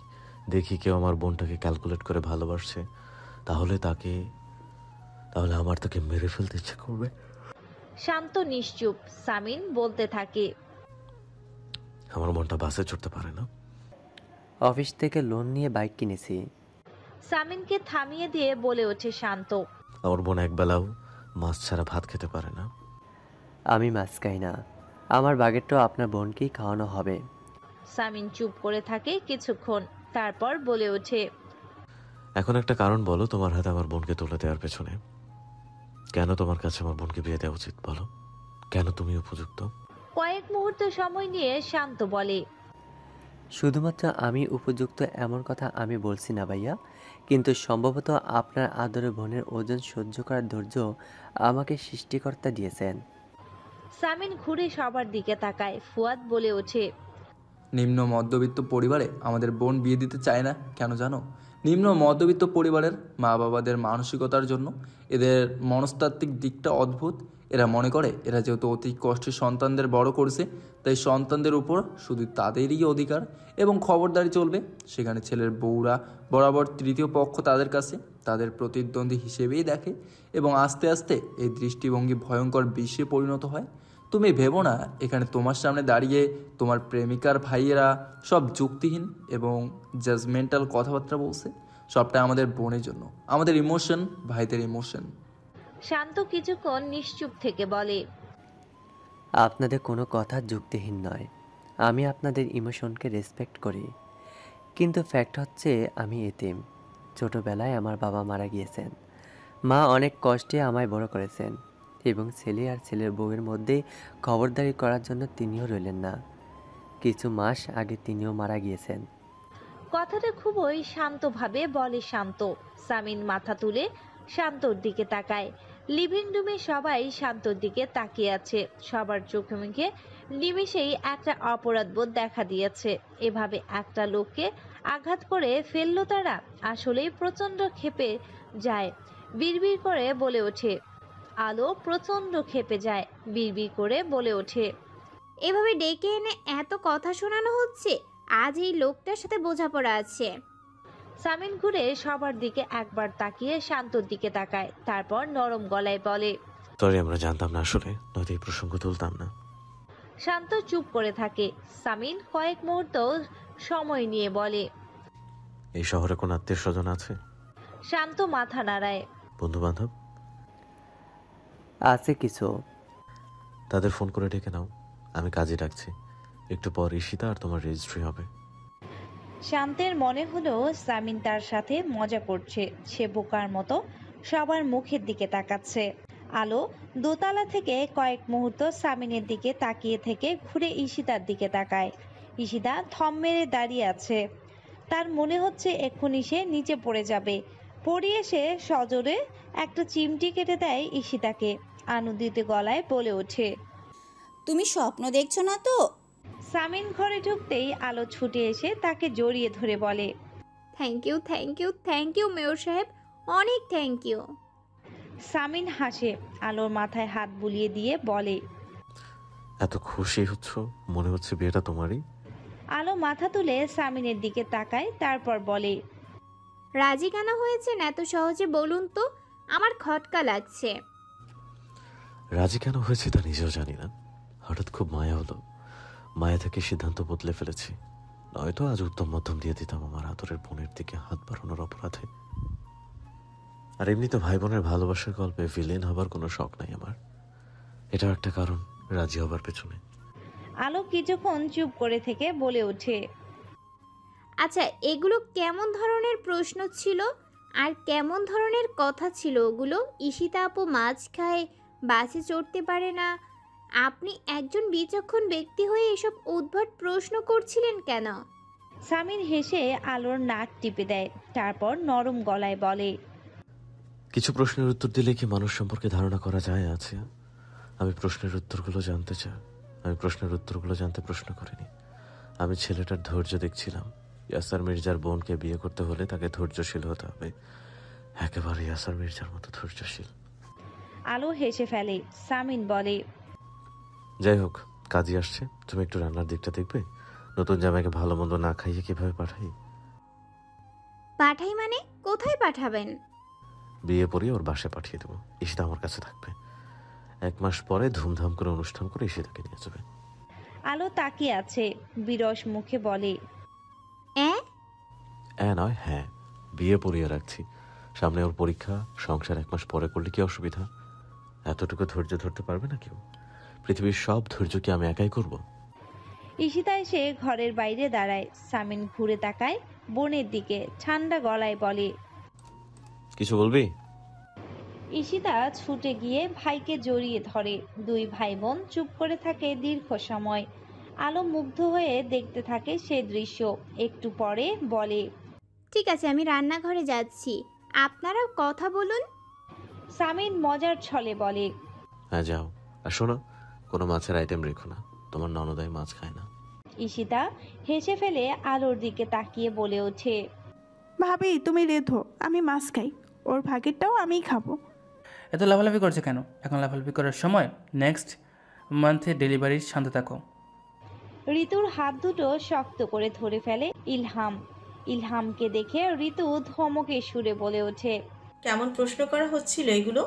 দেখি কেউ আমার বোনটাকে ক্যালকুলেট করে ভালোবাসছে, তাহলে তাকে তাহলে আমার তাকে মেরে ফেলতে ইচ্ছে করবে। শান্ত নিশ্চুপ। সামিন বলতে থাকে, আমার মনটা বাসে চড়তে পারে না। অফিস থেকে লোন নিয়ে বাইক কিনেছি। সামিনকে থামিয়ে দিয়ে বলে ওঠে শান্ত, আমার বোন একবেলাও মাছ ছাড়া ভাত খেতে পারে না। আমি মাছ খাই না, আমার বাগেরটাও আপনার বোনকেই খাওয়ানো হবে। সামিন চুপ করে থাকে কিছুক্ষণ, তারপর বলে ওঠে, এখন একটা কারণ বলো তোমার হাতে আমার বোনকে তুলে দেওয়ার পেছনে। কেন তোমার কাছে আমার বোনকে বিয়ে দেওয়া উচিত বলো? কেন তুমি উপযুক্ত? কয়েক মুহূর্ত সময় নিয়ে শান্ত বলে, শুধুমাত্র আমি উপযুক্ত এমন কথা আমি বলছি না ভাইয়া, কিন্তু সম্ভবত আপনার আদরের বোনের ওজন সহ্য করার ধৈর্য আমাকে সৃষ্টিকর্তা দিয়েছেন। সামিন ঘুরে সবার দিকে তাকায়। ফুয়াদ বলে ওঠে, নিম্ন মধ্যবিত্ত পরিবারে আমাদের বোন বিয়ে দিতে চায় না কেন জানো? নিম্ন মধ্যবিত্ত পরিবারের মা বাবাদের মানসিকতার জন্য এদের মনস্তাত্ত্বিক দিকটা অদ্ভুত। এরা মনে করে এরা যেহেতু অতি কষ্টে সন্তানদের বড় করছে, তাই সন্তানদের উপর শুধু তাদেরই অধিকার এবং খবরদারি চলবে। সেখানে ছেলের বউরা বরাবর তৃতীয় পক্ষ তাদের কাছে তাদের প্রতিদ্বন্দ্বী হিসেবেই দেখে এবং আস্তে আস্তে এই দৃষ্টিভঙ্গি ভয়ঙ্কর বিষে পরিণত হয়। তুমি ভেবো না এখানে তোমার সামনে দাঁড়িয়ে তোমার প্রেমিকার ভাইয়েরা সব যুক্তিহীন এবং জাজমেন্টাল কথাবার্তা বলছে। সবটা আমাদের বোনের জন্য, আমাদের ইমোশন, ভাইদের ইমোশন। শান্ত কিছুক্ষণ নিশ্চুপ থেকে বলে, আপনাদের কোনো কথা যুক্তিহীন নয়, আমি আপনাদের ইমোশনকে রেসপেক্ট করি, কিন্তু ফ্যাক্ট হচ্ছে আমি এতিম। ছোটোবেলায় আমার বাবা মারা গিয়েছেন, মা অনেক কষ্টে আমায় বড় করেছেন এবং ছেলে আর ছেলের বউয়ের মধ্যে খবরদারি করার জন্য তিনিও রইলেন না। কিছু মাস আগে তিনিও মারা গিয়েছেন। কথাটা খুবই শান্তভাবে বলে শান্ত। সামিন মাথা তুলে শান্তর দিকে তাকায়। লিভিং রুমে সবাই শান্তর দিকে তাকিয়ে আছে। সবার চোখে মুখে নিমেষেই একটা অপরাধবোধ দেখা দিয়েছে। এভাবে একটা লোককে আঘাত করে ফেললো তারা। আসলেই প্রচন্ড ক্ষেপে যায়। বিড়বিড় করে বলে ওঠে, আলো প্রচন্ড ক্ষেপে যায়, বিড়বিড় করে বলে ওঠে, এভাবে ডেকে এনে এত কথা শোনানো হচ্ছে, আজ এই লোকটার সাথে বোঝাপড়া আছে। সামিন ঘুরে সবার দিকে একবার তাকিয়ে শান্তর দিকে তাকায়, তারপর নরম গলায় বলে, সরি, আমরা জানতাম না আসলে, নয়তো এই প্রসঙ্গ তুলতাম না। শান্ত চুপ করে থাকে। সামিন কয়েক মুহূর্ত সময় নিয়ে বলে, এই শহরে কোন আত্মীয় স্বজন আছে? শান্ত মাথা নাড়ায়। বন্ধু বান্ধব আছে কিছু। তাদের ফোন করে ডেকে নাও, আমি কাজে ডাকছি। একটু পর ঈশিতা আর তোমার রেজিস্ট্রি হবে। শান্তের মনে হলো সামিন তার সাথে মজা করছে। সে বোকার মতো সবার মুখের দিকে তাকাচ্ছে। আলো দোতলা থেকে কয়েক মুহূর্ত সামিনের দিকে তাকিয়ে থেকে ঘুরে ঈশিতার দিকে তাকায়। ঈশিতা থম মেরে দাঁড়িয়ে আছে। তার মনে হচ্ছে এক্ষুনি সে নিচে পড়ে যাবে। পড়ে এসে সজোরে একটা চিমটি কেটে দেয় ঈশিতাকে। আনন্দিত গলায় বলে ওঠে, তুমি স্বপ্ন দেখছো না তো? সামিন ঘরে ঢুকতেই আলো ছুটে এসে তাকে জড়িয়ে ধরে বলে, thank you, thank you, thank you mayor সাহেব, অনেক থ্যাংক ইউ। সামিন হাসে, আলোর মাথায় হাত বুলিয়ে দিয়ে বলে, এত খুশি হচ্ছ, মনে হচ্ছে বিয়েটা তোমারই। আলো মাথা তুলে সামিনের দিকে তাকায়, তারপর বলে, রাজি কেন হয়েছেন এত সহজে বলুন তো, আমার খটকা লাগছে। রাজি কেন হয়েছে তা নিজেও জানি না, হঠাৎ খুব মায়া হলো। মায়া থেকে সিদ্ধান্ত বদলে ফেলেছি, নয়তো আজ উত্তম মধ্যম দিয়ে দিতাম আমার আদরের বোনের দিকে হাত বাড়ানোর অপরাধে। আর এমনি তো ভাই বোনের ভালোবাসার গল্পে ভিলেন হবার কোনো শখ নাই আমার। এটাও একটা কারণ রাজি হবার পেছনে। আলো কিছুক্ষণ চুপ করে থেকে বলে ওঠে, আচ্ছা, এগুলো কেমন ধরনের প্রশ্ন ছিল আর কেমন ধরনের কথা ছিল ওগুলো? ঈশিতা আপু মাছ খায়, বাসে চড়তে পারে না, আপনি একজন বিচক্ষণ ব্যক্তি হয়ে এসব উদ্ভট প্রশ্ন করছিলেন কেন? সামিন হেসে আলোর নাক টিপে দেয়, তারপর নরম গলায় বলে, কিছু প্রশ্নের উত্তর দিলে কি মানুষ সম্পর্কে ধারণা করা যায় আছে? আমি প্রশ্নের উত্তরগুলো জানতে চাই। আমি প্রশ্নের উত্তরগুলো জানতে প্রশ্ন করিনি। আমি ছেলেটার ধৈর্য দেখছিলাম। ইয়াসার মির্জার বোনকে বিয়ে করতে হলে তাকে ধৈর্যশীল হতে হবে, একেবারে ইয়াসার মির্জার মতো ধৈর্যশীল। আলো হেসে ফেলে। সামিন বলে, যাই হোক, কাজই আসছে, তুমি একটু রান্নার দিকটা দেখবে। নতুন জামাইকে ভালো মন্দ না খাইয়ে কিভাবে পাঠাই? পাঠাই মানে কোথায় পাঠাবেন? বিয়ে পড়িয়ে ওর বাসায় পাঠিয়ে দেবো। ঈশিতা আমার কাছে থাকবে। 1 মাস পরে ধুমধাম করে অনুষ্ঠান করে ঈশিতাকে নিয়ে যাবে। আলো তাকিয়ে আছে, বিরস মুখে বলে, নয় হ্যাঁ, বিয়ে পড়িয়ে রাখছি। সামনে ওর পরীক্ষা, সংসার 1 মাস পরে করলে কি অসুবিধা? এতটুকু ধৈর্য ধরতে পারবে না কেউ? পৃথিবীর সব ধৈর্য কি আমি একাই করব? ঈশিতা এসে ঘরের বাইরে দাঁড়ায়। সামিন ঘুরে তাকায় বোনের দিকে, ঠান্ডা গলায় বলে, কিছু বলবি? ঈশিতা ছুটে গিয়ে ভাইকে জড়িয়ে ধরে। 2 ভাই বোন চুপ করে থাকে দীর্ঘ সময়। আলো মুগ্ধ হয়ে দেখতে থাকে সে দৃশ্য। একটু পরে বলে, ঠিক আছে, আমি রান্নাঘরে যাচ্ছি, আপনারাও কথা বলুন। সামিন মজার ছলে বলে, হ্যাঁ যাও। আর শোনো, কোনো মাছের আইটেম রেখো না, তোমার ননদাই মাছ খায় না। ঈশিতা হেসে ফেলে আলোর দিকে তাকিয়ে বলে ওঠে, ভাবি তুমি রেধো, আমি মাছ খাই, ওর ভাগেরটাও আমিই খাবো। এত লাফালাফি করছে কেন? এখন লাফালাফি করার সময়? নেক্সট মান্থে ডেলিভারির শান্ত থাকো। ঋতুর হাত দুটো শক্ত করে ধরে ফেলে ইলহাম। ইলহামকে দেখে ঋতু ধমকে সুরে বলে ওঠে, কেমন প্রশ্ন করা হচ্ছিল এগুলো?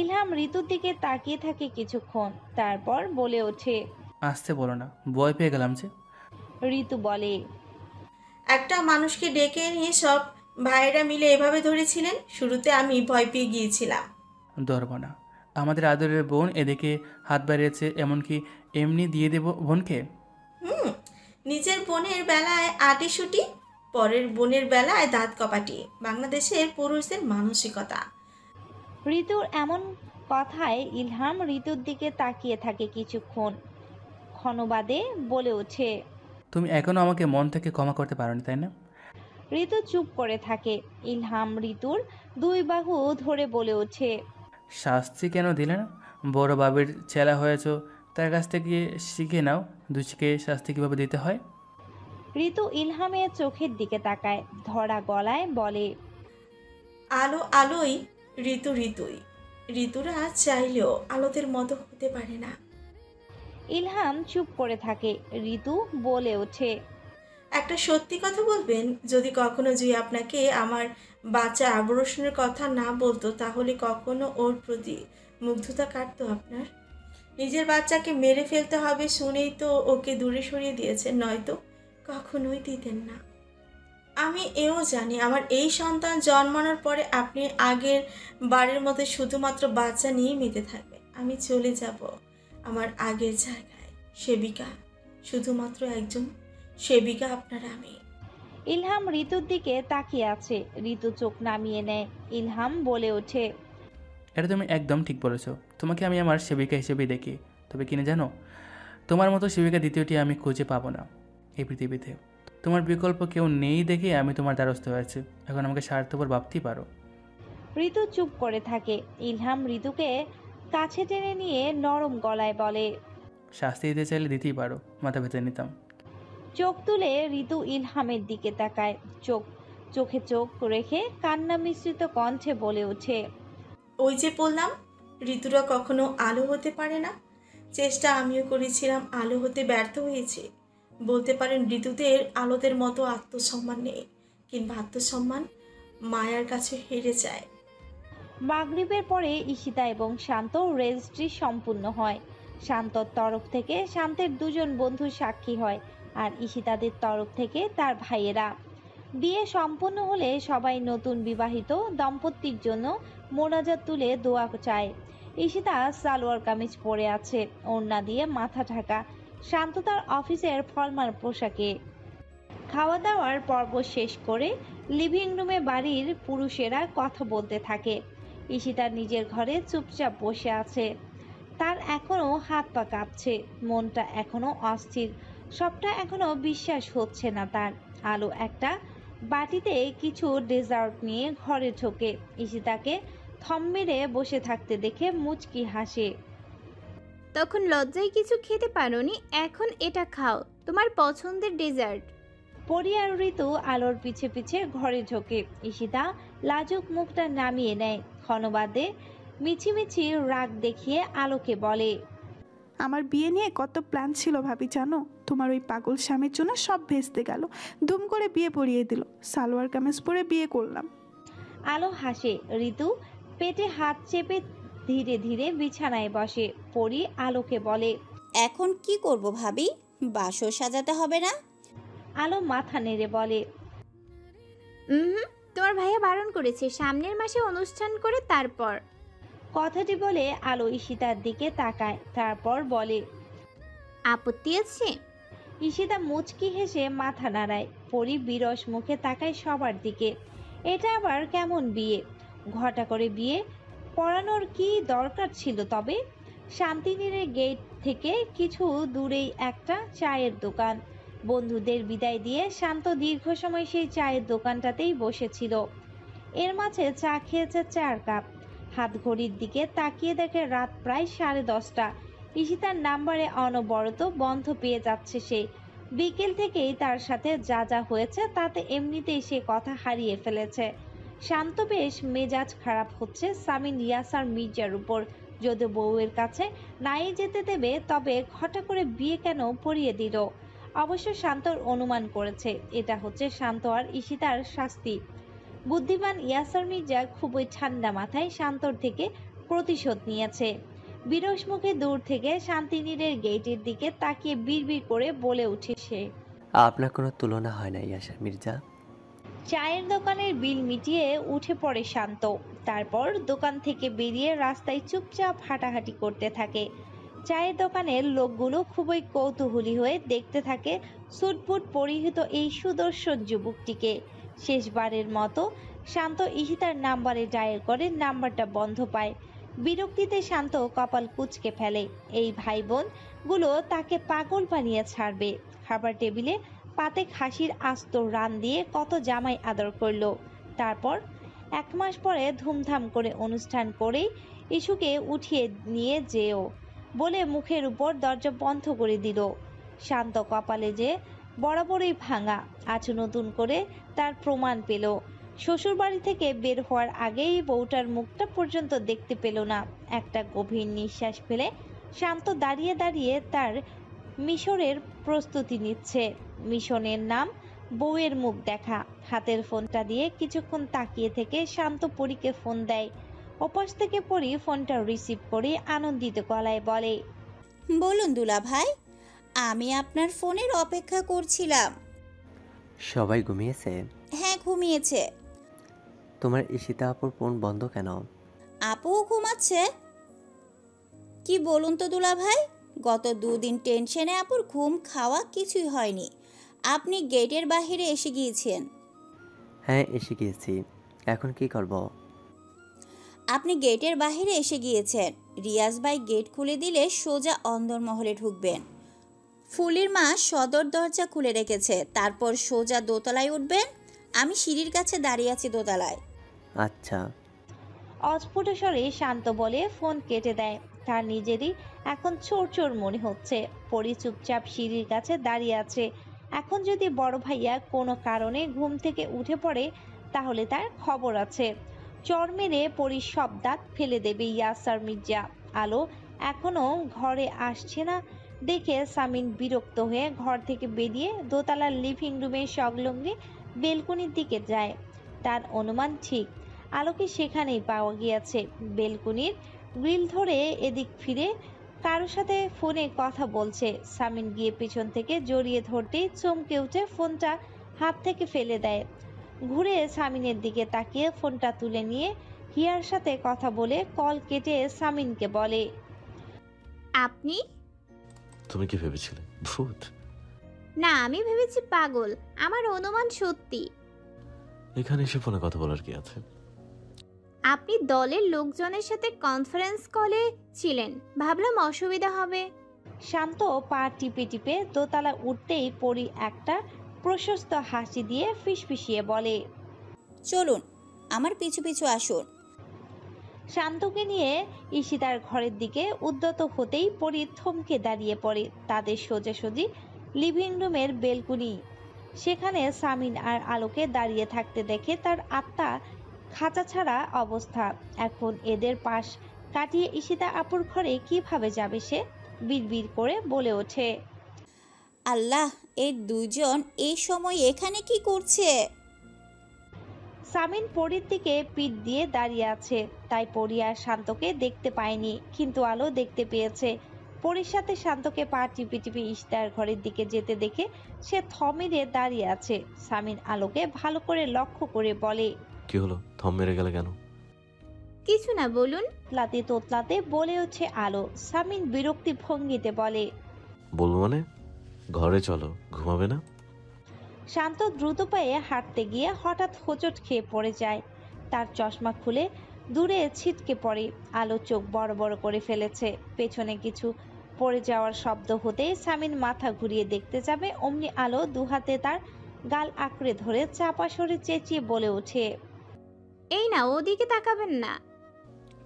ইলহাম ঋতুর দিকে তাকিয়ে থাকে কিছুক্ষণ, তারপর বলে ওঠে, আসতে বলো না, ভয় পেয়ে গেলাম যে। ঋতু বলে, একটা মানুষকে ডেকে নিয়ে সব ভাইয়েরা মিলে এভাবে ধরেছিলেন, শুরুতে আমি ভয় পেয়ে গিয়েছিলাম। ধরবো না, আমাদের আদরের বোন এদিকে হাত বাড়িয়েছে, এমনকি এমনি দিয়ে দেব বোনকে? নিজের বোনের বেলায় আটিশুটি, পরের বোনের বেলায় দাঁত কপাটি, বাংলাদেশের পুরুষদের মানসিকতা। ঋতুর এমন কথায় ইলহাম ঋতুর দিকে তাকিয়ে থাকে কিছুক্ষণ, ক্ষণবাদে বলে ওঠে, তুমি এখনো আমাকে মন থেকে ক্ষমা করতে পারোনি, তাই না? ঋতু চুপ করে থাকে। ইলহাম ঋতুর 2 বাহু ধরে বলে ওঠে, শাস্তি কেন দিলে না? বড় বাবির চেলা হয়েছ, তার কাছ থেকে শিখে নাও দুচিকে শাস্তি কীভাবে দিতে হয়। ঋতু ইলহামের চোখের দিকে তাকায়, ধরা গলায় বলে, আলো আলোই, ঋতু ঋতুই। ঋতুরা চাইলেও আলোদের মতো হতে পারে না। ইলহাম চুপ করে থাকে। ঋতু বলে ওঠে, একটা সত্যি কথা বলবেন, যদি কখনো জুই আপনাকে আমার বাচ্চা আবরণের কথা না বলতো, তাহলে কখনো ওর প্রতি মুগ্ধতা কাটতো আপনার? নিজের বাচ্চাকে মেরে ফেলতে হবে শুনেই তো ওকে দূরে সরিয়ে দিয়েছেন, নয়তো কখনোই দিতেন না। আমি এও জানি আমার এই সন্তান জন্মানোর পরে আপনি আগের বারের মতো শুধুমাত্র বাচ্চা নিয়েই মেতে থাকবে। আমি চলে যাব আমার আগের জায়গায়, সেবিকা, শুধুমাত্র একজন সেবিকা আপনার আমি। ইলহাম ঋতুর দিকে তাকিয়ে আছে। ঋতু চোখ নামিয়ে নেয়। ইলহাম বলে ওঠে, এটা তুমি একদম ঠিক বলেছো, তোমাকে আমি আমার সেবিকা হিসেবেই দেখি। তবে কিনে জানো, তোমার মতো সেবিকা দ্বিতীয়টি আমি খুঁজে পাবো না এই পৃথিবীতে। তোমার বিকল্প কেউ নেই দেখে আমি তোমার দ্বারস্থ হয়েছি, এখন আমাকে স্বার্থপর ভাবতেই পারো। ঋতু চুপ করে থাকে। ইলহাম ঋতুকে কাছে টেনে নিয়ে নরম গলায় বলে, শাস্তি দিতে চাইলে দিতেই পারো, মাথা ভেতরে নিতাম। চোখ তুলে ঋতু ইলহামের দিকে তাকায়। চোখে চোখ রেখে কান্না মিশ্রিত কণ্ঠে বলে ওঠে, ওই যে বললাম, ঋতুরা কখনো আলো হতে পারে না। চেষ্টা আমিও করেছিলাম, আলো হতে ব্যর্থ হয়েছে। বলতে পারেন ঋতুদের আলোদের মতো আত্মসম্মান নেই, কিংবা আত্মসম্মান মায়ার কাছে হেরে যায়। মাগরিবের পরে ঈশিতা এবং শান্ত রেজিস্ট্রি সম্পূর্ণ হয়। শান্তর তরফ থেকে শান্তের 2 জন বন্ধু সাক্ষী হয়, আর ঈশিতাদের তরফ থেকে তার ভাইয়েরা। বিয়ে সম্পূর্ণ হলে সবাই নতুন বিবাহিত দম্পতির জন্য মোনাজাত তুলে দোয়া চায়। ঈশিতা সালোয়ার কামিজ পরে আছে, ওড়না দিয়ে মাথা ঢাকা। শান্ত তার অফিসের ফরমাল পোশাকে। খাওয়া দাওয়ার পর্ব শেষ করে লিভিং রুমে বাড়ির পুরুষেরা কথা বলতে থাকে। ঈশিতা নিজের ঘরে চুপচাপ বসে আছে। তার এখনো হাত পা কাঁপছে, মনটা এখনো অস্থির, সবটা এখনো বিশ্বাস হচ্ছে না তার। আলো একটা বাটিতে কিছু ডেজার্ট নিয়ে ঘরে ঢোকে। ঈশিতাকে থম মেরে বসে থাকতে দেখে মুচকি হাসে। তখন লজ্জায় কিছু খেতে পারোনি, এখন এটা খাও, তোমার পছন্দের ডেজার্ট। পরি আর ঋতু আলোর পিছে পিছে ঘরে ঢোকে। ঈশিতা লাজুক মুখটা নামিয়ে নেয়। ক্ষণবাদে মিছিমিছি রাগ দেখিয়ে আলোকে বলে, আমার বিয়ে নিয়ে কত প্ল্যান ছিল ভাবি জানো, তোমার ওই পাগল স্বামীর জন্য সব ভেস্তে গেল। দুম করে বিয়ে পড়িয়ে দিল, সালোয়ার কামিজ পরে বিয়ে করলাম। আলো হাসে। ঋতু পেটে হাত চেপে ধীরে ধীরে বিছানায় বসে। পরি আলোকে বলে, এখন কি করব ভাবি? বাসর সাজাতে হবে না? আলো মাথা নেড়ে বলে, তোমার ভাইয়া বারণ করেছে সামনের মাসে অনুষ্ঠান করে তারপর। কথাটি বলে আলো ঈশিতার দিকে তাকায়, তারপর বলে, আপত্তি আছে? ঈশিতা মুচকি হেসে মাথা নাড়ায়। পরি বিরস মুখে তাকায় সবার দিকে। এটা আবার কেমন বিয়ে? ঘটা করে বিয়ে পড়ানোর কি দরকার ছিল? তবে শান্তিনীরের গেট থেকে কিছু দূরেই একটা চায়ের দোকান। বন্ধুদের বিদায় দিয়ে শান্ত দীর্ঘ সময় সেই চায়ের দোকানটাতেই বসেছিল। এর মাঝে চা খেয়েছে 4 কাপ। হাত ঘড়ির দিকে তাকিয়ে দেখে রাত প্রায় 10:30। ঈশিতার নাম্বারে অনবরত বন্ধ পেয়ে যাচ্ছে সে। বিকেল থেকেই তার সাথে যা যা হয়েছে তাতে এমনিতেই সে কথা হারিয়ে ফেলেছে। শান্ত বেশ মেজাজ খারাপ হচ্ছে সামিন ইয়াসার মির্জার উপর। যদি বউয়ের কাছে নাই যেতে দেবে তবে ঘটা করে বিয়ে কেন পড়িয়ে দিল? অবশ্য শান্তর অনুমান করেছে এটা হচ্ছে শান্ত আর ঈশিতার শাস্তি। বুদ্ধিমান ইয়াসার মির্জা খুবই ঠান্ডা মাথায় শান্তর থেকে প্রতিশোধ নিয়েছে। বিরস মুখে দূর থেকে শান্তিনীরের গেটের দিকে তাকিয়ে বিড়বিড় করে বলে উঠে সে, আপনার কোনো তুলনা হয় না ইয়াসা মির্জা। চায়ের দোকানের বিল মিটিয়ে উঠে পড়ে শান্ত। তারপর দোকান থেকে বেরিয়ে রাস্তায় চুপচাপ হাঁটাহাঁটি করতে থাকে। চায়ের দোকানের লোকগুলো খুবই কৌতূহলী হয়ে দেখতে থাকে স্যুটবুট পরিহিত এই সুদর্শন যুবকটিকে। শেষবারের মতো শান্ত ঈশিতার নাম্বারে ডায়াল করে নাম্বারটা বন্ধ পায়। বিরক্তিতে শান্ত কপাল কুঁচকে ফেলে। এই ভাই বোন গুলো তাকে পাগল বানিয়ে ছাড়বে। খাবার টেবিলে পাতে খাসির আস্ত রান দিয়ে কত জামাই আদর করলো। তারপর 1 মাস পরে ধুমধাম করে অনুষ্ঠান করেই ইস্যুকে উঠিয়ে নিয়ে যেও বলে মুখের উপর দরজা বন্ধ করে দিল। শান্ত কপালে যে বরাবরই ভাঙা, আজ নতুন করে তার প্রমাণ পেল। শ্বশুর বাড়ি থেকে বের হওয়ার আগেই বউটার মুখটা পর্যন্ত দেখতে পেল না। একটা গভীর নিঃশ্বাস ফেলে শান্ত দাঁড়িয়ে দাঁড়িয়ে তার মিশরের প্রস্তুতি নিচ্ছে। মিশনের নাম বউয়ের মুখ দেখা। হাতের ফোনটা দিয়ে কিছুক্ষণ তাকিয়ে থেকে শান্ত পরীকে ফোন দেয়। ওপাশ থেকে পরি ফোনটা রিসিভ করে আনন্দিত গলায় বলে, বলুন দুলা ভাই, আমি আপনার ফোনের অপেক্ষা করছিলাম। সবাই ঘুমিয়েছে? হ্যাঁ, ঘুমিয়েছে। তোমার ঈশিতা আপুর ফোন বন্ধ কেন? আপুও ঘুমাচ্ছে? কি বলুন তো দুলা ভাই, গত 2 দিন টেনশনে আপুর ঘুম খাওয়া কিছুই হয়নি। আপনি গেটের বাইরে এসে গিয়েছেন। হ্যাঁ, এসে গিয়েছি। এখন কি করব? আপনি গেটের বাইরে এসে গিয়েছেন। রিয়াজ ভাই গেট খুলে দিলে সোজা অন্দরমহলে ঢুকবেন। ফুলির মা সদর দরজা খুলে রেখেছে, তারপর সোজা দোতলায় উঠবেন। আমি সিঁড়ির কাছে দাঁড়িয়ে আছি দোতলায়। আচ্ছা। অস্ফুট স্বরে শান্ত বলে ফোন কেটে দেয়। তার নিজেরই এখন চোর চোর মনে হচ্ছে। পরি চুপচাপ সিঁড়ির কাছে দাঁড়িয়ে আছে। এখন যদি বড় ভাইয়া কোনো কারণে ঘুম থেকে উঠে পড়ে তাহলে তার খবর আছে। চর মেরে পরি সব দাঁত ফেলে দেবে ইয়াসার মির্জা। আলো এখনো ঘরে আসছে না দেখে সামিন বিরক্ত হয়ে ঘর থেকে বেরিয়ে দোতলার লিভিং রুমের সংলগ্নে বেলকনির দিকে যায়। তার অনুমান ঠিক, আলোকে সেখানেই পাওয়া গিয়েছে। বেলকনির গ্রিল ধরে এদিক ফিরে কারো সাথে ফোনে কথা বলছে। সামিন গিয়ে পিছন থেকে জড়িয়ে ধরতেই চমকে উঠে ফোনটা হাত থেকে ফেলে দেয়। ঘুরে সামিনের দিকে তাকিয়ে ফোনটা তুলে নিয়ে হিয়ার সাথে কথা বলে কল কেটে সামিনকে বলে, আপনি? তুমি কি ভেবেছিলে ভূত? না, আমি ভেবেছি পাগল। আমার অনুমান সত্যি। এখানে এসে ফোনে কথা বলার কি আছে? আপনি দলের লোকজনের সাথে কনফারেন্স কলে ছিলেন, ভাবলাম অসুবিধা হবে। শান্ত পা টিপে টিপে দোতলা উঠতেই পরি একটা প্রশস্ত হাসি দিয়ে ফিসফিসিয়ে বলে, চলুন আমার পিছু পিছু আসুন। শান্তকে নিয়ে ঈশিতার ঘরের দিকে উদ্যত হতেই পরি থমকে দাঁড়িয়ে পড়ে। তাদের সোজাসুজি লিভিং রুমের বেলকুনি। সেখানে সামিন আর আলোকে দাঁড়িয়ে থাকতে দেখে তার আত্মা খাঁচা ছাড়া অবস্থা। এখন এদের পাশ কাটিয়ে ঈশিতা আপুর ঘরে কিভাবে যাবে সে? বিড়বিড় করে বলে ওঠে, আল্লাহ, এই দুজন এই সময় এখানে কি করছে? সামিন পরীর দিকে পিঠ দিয়ে দাঁড়িয়ে আছে, তাই পরী আর শান্তকে দেখতে পায়নি, কিন্তু আলো দেখতে পেয়েছে। পরীর সাথে শান্তকে পা টিপে টিপে ইশতার ঘরের দিকে যেতে দেখে সে থম মেরে দাঁড়িয়ে আছে। সামিন আলোকে ভালো করে লক্ষ্য করে বলে, কি হলো, থম মেরে গেলে কেন? কিছু না, বলুন। তোতলাতে তোতলাতে বলে ওঠে আলো। সামিন বিরক্তি ভঙ্গিতে বলে, বলবো মানে? ঘরে চলো, ঘুমাবে না? শান্ত দ্রুত পায়ে হাঁটতে গিয়ে হঠাৎ হোঁচট খেয়ে পড়ে যায়। তার চশমা খুলে দূরে ছিটকে পড়ে। আলো চোখ বড় বড় করে ফেলেছে। পেছনে কিছু পড়ে যাওয়ার শব্দ হতেই সামিন মাথা ঘুরিয়ে দেখতে যাবে, অমনি আলো দুহাতে তার গাল আঁকড়ে ধরে চাপা সরে চেঁচিয়ে বলে ওঠে, এই না, ওদিকে তাকাবেন না।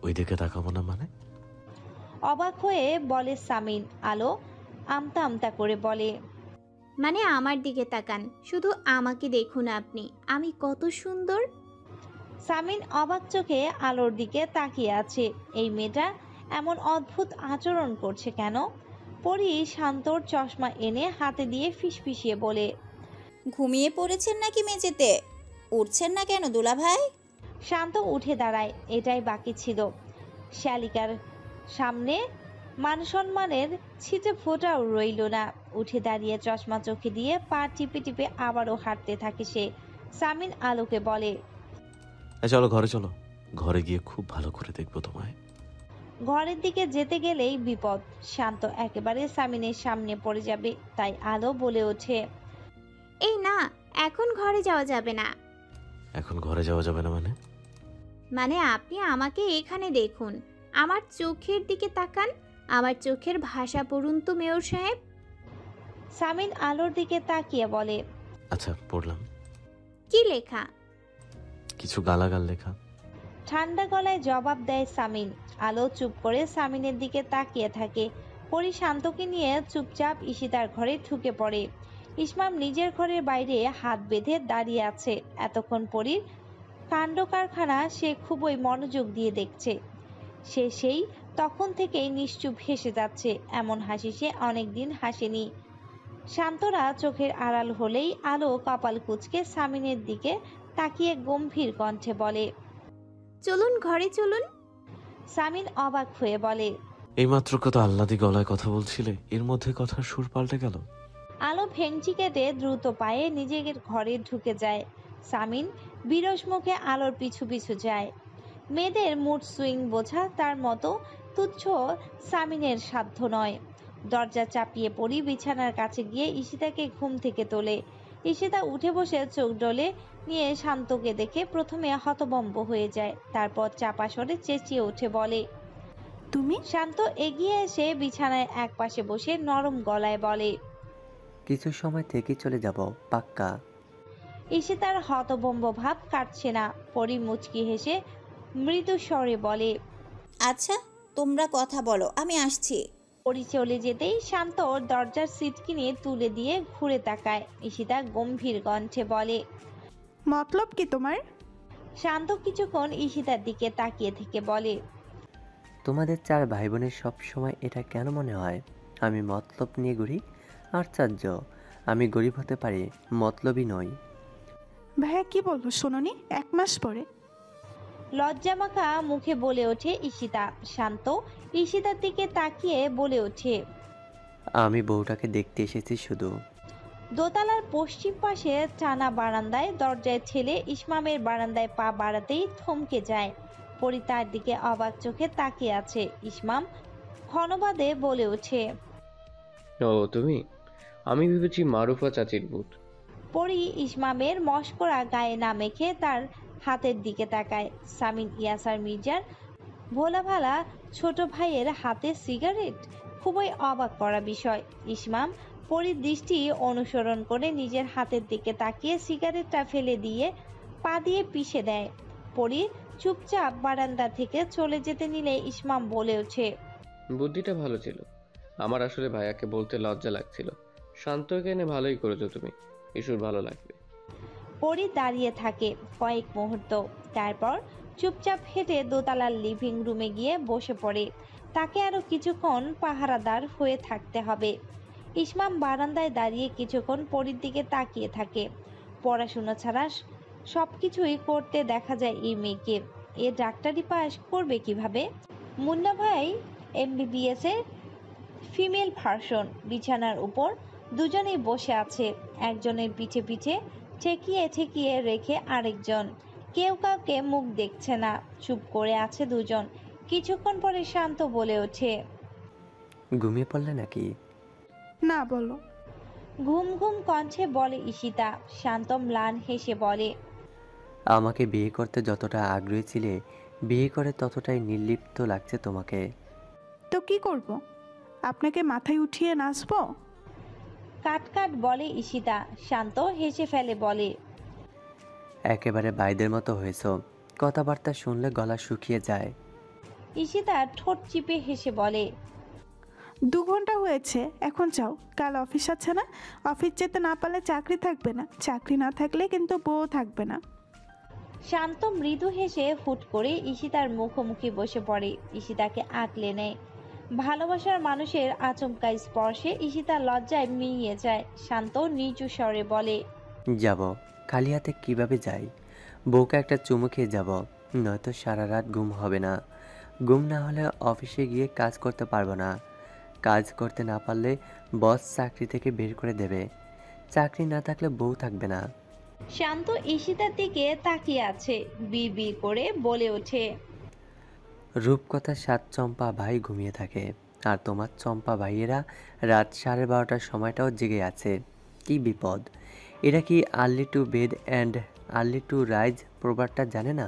ওই দিকে তাকাবো না মানে? অবাক হয়ে বলে সামিন। আলো আমতা আমতা করে বলে, মানে আমার দিকে তাকান, শুধু আমাকে দেখুন আপনি, আমি কত সুন্দর। সামিন অবাক চোখে আলোর দিকে তাকিয়ে আছে। এই মেয়েটা এমন অদ্ভুত আচরণ করছে কেন? পরি শান্তর চশমা এনে হাতে দিয়ে ফিসফিসিয়ে বলে, ঘুমিয়ে পড়েছেন নাকি মেঝেতে? উঠছেন না কেন দুলাভাই? শান্ত উঠে দাঁড়ায়, এটাই বাকি ছিল। শালিকার সামনে মান সম্মানের ছিটে ফোঁটাও রইল না। উঠে দাঁড়িয়ে চশমা চোখে দিয়ে পা টিপে টিপে আবারও হাঁটতে থাকে সে। সামিন আলোকে বলে, চলো ঘরে চলো, ঘরে গিয়ে খুব ভালো করে দেখবো তোমায়। ঘরের দিকে যেতে গেলেই বিপদ। শান্ত একেবারে সামিনের সামনে পড়ে যাবে, তাই আলো বলে ওঠে, এই না, এখন ঘরে যাওয়া যাবে না। এখন ঘরে যাওয়া যাবে না মানে? মানে আপনি আমাকে এখানে দেখুন, আমার চোখের দিকে তাকান, আমার চোখের ভাষা পড়ুন তো মেয়র সাহেব। সামিন আলোর দিকে তাকিয়ে বলে, আচ্ছা পড়লাম। কি লেখা? কিছু গালাগাল লেখা। ঠান্ডা গলায় জবাব দেয় সামিন। আলো চুপ করে সামিনের দিকে তাকিয়ে থাকে। পরি শান্তকে নিয়ে চুপচাপ ঈশিতার ঘরে ঢুকে পড়ে। ইসমাম নিজের ঘরের বাইরে হাত বেঁধে দাঁড়িয়ে আছে। এতক্ষণ পরির কাণ্ড কারখানা সে খুবই মনোযোগ দিয়ে দেখছে। সে সেই তখন থেকেই নিশ্চুপ হেসে যাচ্ছে। এমন হাসি সে অনেকদিন হাসেনি। শান্তরা চোখের আড়াল হলেই আলো কপাল কুঁচকে সামিনের দিকে তাকিয়ে গম্ভীর কণ্ঠে বলে, চলুন ঘরে চলুন। সামিন অবাক হয়ে বলে, এইমাত্র কত আহ্লাদি গলায় কথা বলছিলে, এর মধ্যে কথার সুর পাল্টে গেল। আলো ভেঙচি কেটে দ্রুত পায়ে নিজের ঘরে ঢুকে যায়। সামিন বিরস মুখে আলোর পিছু পিছু যায়। মেয়েদের মুড সুইং বোঝা তার মতো তুচ্ছ সামিনের সাধ্য নয়। দরজা চাপিয়ে পড়ি বিছানার কাছে গিয়ে ঈশিতাকে ঘুম থেকে তোলে। ঈশিতা উঠে বসে চোখ ডলে নিয়ে শান্তকে দেখে প্রথমে হতভম্ব হয়ে যায়, তারপর চাপা স্বরে চেঁচিয়ে উঠে বলে, তুমি? শান্ত এগিয়ে এসে বিছানায় এক পাশে বসে নরম গলায় বলে, কিছু সময় থেকে চলে যাব, পাক্কা। ঈশিতার হতভম্ব ভাব কাটছে না। পরি মুচকি হেসে মৃদু স্বরে বলে, আচ্ছা তোমরা কথা বলো, আমি আসছি। পরি চলে যেতেই শান্ত দরজার সিটকিনি তুলে দিয়ে ঘুরে তাকায়। ঈশিতা গম্ভীর কণ্ঠে বলে, মতলব কি তোমার? শান্ত কিছুক্ষণ ঈশিতার দিকে তাকিয়ে থেকে বলে, তোমাদের 4 ভাই বোনের সব সময় এটা কেন মনে হয় আমি মতলব নিয়ে ঘুরি? আশ্চর্য, আমি গরিব হতে পারি, মতলবই নই। ভাইয়া কি বলবো শোনোনি? 1 মাস পরে। লজ্জামাখা মুখে বলে ওঠে ঈশিতা। শান্ত ঈশিতার দিকে তাকিয়ে বলে ওঠে, আমি বউটাকে দেখতে এসেছি শুধু। দোতলার পশ্চিম পাশে টানা বারান্দায় দরজায় ঠেলে ইসমামের বারান্দায় পা বাড়াতেই থমকে যায়। পরি তার দিকে অবাক চোখে তাকিয়ে আছে। ইসমাম ক্ষণবাদে বলে ওঠে, ও তুমি? আমি ভেবেছি মারুফা চাচির ভূত। পরি ইসমামের মস্করা গায়ে না মেখে তার হাতের দিকে তাকায়। সামিন ইয়াসার মির্জার ভোলা ভালা ছোট ভাইয়ের হাতে সিগারেট, খুবই অবাক করা বিষয়। ইসমাম পরির দৃষ্টি অনুসরণ করে নিজের হাতের দিকে তাকিয়ে সিগারেটটা ফেলে দিয়ে পা দিয়ে পিষে দেয়। পরি চুপচাপ বারান্দা থেকে চলে যেতে নিলে ইসমাম বলে ওঠে, বুদ্ধিটা ভালো ছিল। আমার আসলে ভাইয়াকে বলতে লজ্জা লাগছিল। শান্তকে এনে ভালোই করেছো তুমি, ইস্যুর ভালো লাগবে। পরি দাঁড়িয়ে থাকে কয়েক মুহূর্ত, তারপর চুপচাপ হেঁটে দোতলার লিভিং রুমে গিয়ে বসে পড়ে। তাকে আরো কিছুক্ষণ পাহারাদার হয়ে থাকতে হবে। ইসমাম বারান্দায় দাঁড়িয়ে কিছুক্ষণ পরির দিকে তাকিয়ে থাকে। পড়াশোনা ছাড়া সবকিছুই করতে দেখা যায় এই মেয়েকে। এ ডাক্তারি পাস করবে কিভাবে? মুন্না ভাই MBBS এর ফিমেল ভার্সন। বিছানার উপর দুজনেই বসে আছে, একজনের পিঠে পিঠে ঠেকিয়ে ঠেকিয়ে রেখে আরেকজন। কেউ কাউকে মুখ দেখছে না, চুপ করে আছে দুজন। কিছুক্ষণ পরে শান্ত বলে ওঠে, ঘুমিয়ে পড়লে নাকি? না, বলো। ঘুম ঘুম কণ্ঠে বলে ঈশিতা। শান্ত ম্লান হেসে বলে, আমাকে বিয়ে করতে যতটা আগ্রহী ছিলে, বিয়ে করে ততটাই নির্লিপ্ত লাগছে তোমাকে। তো কি করব? আপনাকে মাথায় উঠিয়ে নাচবো? কাট কাট বলে ঈশিতা। শান্ত হেসে ফেলে বলে, একেবারে বাইদের মতো হয়েছো, কথাবার্তা শুনলে গলা শুকিয়ে যায়। ঈশিতা ঠোঁট চিপে হেসে বলে, 2 ঘন্টা হয়েছে, এখন যাও। কাল অফিস আছে না? অফিস যেতে না পারলে চাকরি থাকবে না, চাকরি না থাকলে কিন্তু বউ থাকবে না। শান্ত মৃদু হেসে হুট করে ঈশিতার মুখোমুখি বসে পড়ে, ঈশিতাকে আঁকলে নেয়। ভালোবাসার মানুষের আচমকা স্পর্শে ঈশিতা লজ্জায় মিলিয়ে যায়। শান্ত নিচু স্বরে বলে, যাব, খালি হাতে কিভাবে যাই? বউকে একটা চুমু খেয়ে যাব, নয়তো সারা রাত ঘুম হবে না। ঘুম না হলে অফিসে গিয়ে কাজ করতে পারবো না। কাজ করতে না পারলে বস চাকরি থেকে বের করে দেবে। চাকরি না থাকলে বউ থাকবে না। শান্ত ঈশিতার দিকে তাকিয়ে আছে, বিড়বিড় করে বলে ওঠে, রূপকথার 7 চম্পা ভাই ঘুমিয়ে থাকে, আর তোমার চম্পা ভাইয়েরা রাত 12:30টার সময়টাও জেগে আছে। কি বিপদ! এরা কি early to bed and early to rise প্রবাদটা জানে না?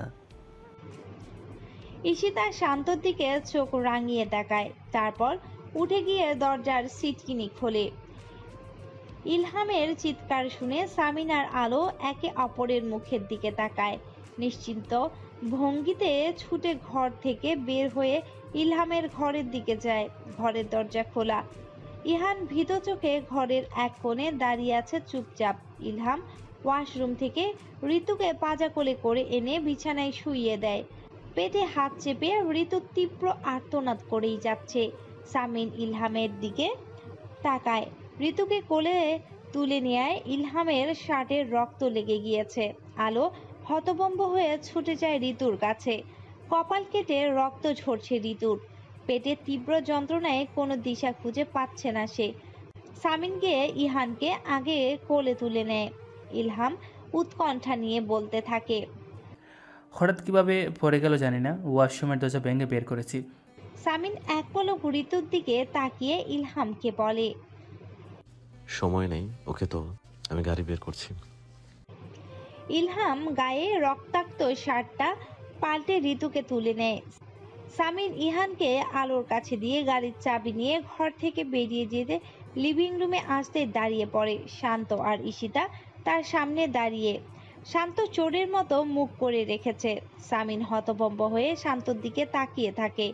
ঈশিতা শান্তর দিকে চোখ রাঙিয়ে তাকায়, তারপর উঠে গিয়ে দরজার সিটকিনি খোলে। ইলহামের চিৎকার শুনে সামিন আর আলো একে অপরের মুখের দিকে তাকায়। নিশ্চিন্ত ভঙ্গিতে ছুটে ঘর থেকে বের হয়ে ইলহামের ঘরের দিকে যায়। ঘরের দরজা খোলা। ইহান ভীত চোখে ঘরের এক কোণে দাঁড়িয়ে আছে চুপচাপ। ইলহাম ওয়াশরুম থেকে ঋতুকে পাজা কোলে করে এনে বিছানায় শুইয়ে দেয়। পেটে হাত চেপে ঋতু তীব্র আর্তনাদ করেই যাচ্ছে। সামিন ইলহামের দিকে তাকায়। ঋতুকে কোলে তুলে নেয়। ইলহামের শার্টের রক্ত লেগে গিয়েছে। আলো হতভম্ব হয়ে ছুটে যায় ঋতুর কাছে। কপাল কেটে রক্ত ঝরছে ঋতুর। পেটে তীব্র যন্ত্রণায় কোনো দিশা খুঁজে পাচ্ছে না সে। সামিন গিয়ে ইহানকে আগে কোলে তুলে নেয়। ইলহাম উৎকণ্ঠা নিয়ে বলতে থাকে, হঠাৎ কিভাবে পড়ে গেল জানি না, ওয়াশরুমের দরজা ভেঙে বের করেছি। সামিন এক পলক ঋতুর দিকে তাকিয়ে ইলহামকে বলে, সময় নেই, ওকে তো আমি গাড়ি বের করছি। ইলহাম গায়ে রক্তাক্ত শার্টটা পাল্টে ঋতুকে তুলে নেয়। সামিন ইহানকে আলোর কাছে দিয়ে গাড়ির চাবি নিয়ে ঘর থেকে বেরিয়ে যেতে লিভিং রুমে আসতে দাঁড়িয়ে পড়ে। শান্ত আর ঈশিতা তার সামনে দাঁড়িয়ে। শান্ত চোরের মতো মুখ করে রেখেছে। সামিন হতভম্ব হয়ে শান্তর দিকে তাকিয়ে থাকে।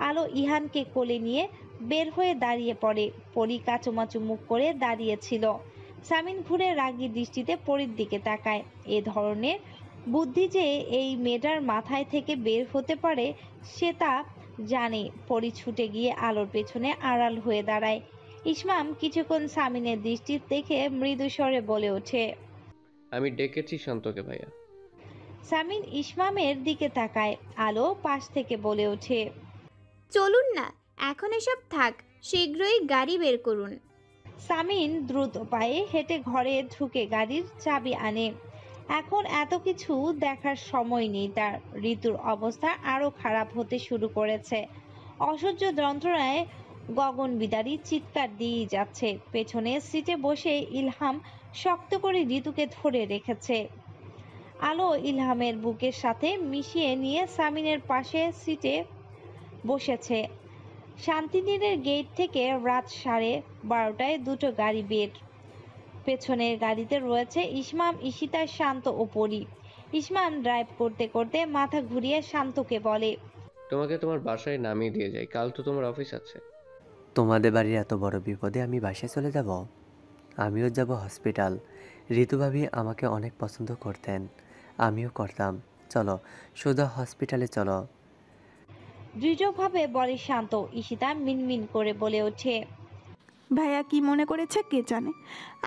আলো ইহানকে কোলে নিয়ে বের হয়ে দাঁড়িয়ে পড়ে। পরি কাচুমাচু মুখ করে দাঁড়িয়েছিল। সামিন ঘুরে রাগী দৃষ্টিতে পরির দিকে তাকায়। এ ধরনের বুদ্ধি যে এই মেয়েটার মাথায় থেকে বের হতে পারে সে তা জানে। পরি ছুটে গিয়ে আলোর পেছনে আড়াল হয়ে দাঁড়ায়। ইসমাম কিছুক্ষণ সামিনের দৃষ্টি দেখে মৃদু স্বরে বলে ওঠে, আমি ডেকেছি শান্তকে ভাইয়া। সামিন ইসমামের দিকে তাকায়। আলো পাশ থেকে বলে ওঠে, চলুন না, এখন এসব থাক, শীঘ্রই গাড়ি বের করুন। সামিন দ্রুত পায়ে হেঁটে ঘরে ঢুকে গাড়ির চাবি আনে। এখন এত কিছু দেখার সময় নেই তার। ঋতুর অবস্থা আরো খারাপ হতে শুরু করেছে। অসহ্য যন্ত্রণায় গগন বিদারী চিৎকার দিয়েই যাচ্ছে। পেছনে সিটে বসে ইলহাম শক্ত করে ঋতুকে ধরে রেখেছে। আলো ইলহামের বুকের সাথে মিশিয়ে নিয়ে সামিনের পাশে সিটে বসেছে। শান্তিনীরের গেট থেকে রাত 12:30টায় দুটো গাড়ি বের। পেছনের গাড়িতে রয়েছে ইসমাম, ঈশিতা, শান্ত ও পরি। ইসমাম ড্রাইভ করতে করতে মাথা ঘুরিয়ে শান্তকে বলে, তোমাকে তোমার বাসায় নামিয়ে দিয়ে যাই, কাল তো তোমার অফিস আছে। তোমাদের বাড়ির এত বড় বিপদে আমি বাসায় চলে যাব? আমিও যাব হসপিটাল। ঋতু ভাবি আমাকে অনেক পছন্দ করতেন, আমিও করতাম। চলো সোজা হসপিটালে চলো। দৃঢ়ভাবে বলে শান্ত। ঈশিতা মিনমিন করে বলে ওঠে, ভাইয়া কি মনে করেছে কে জানে?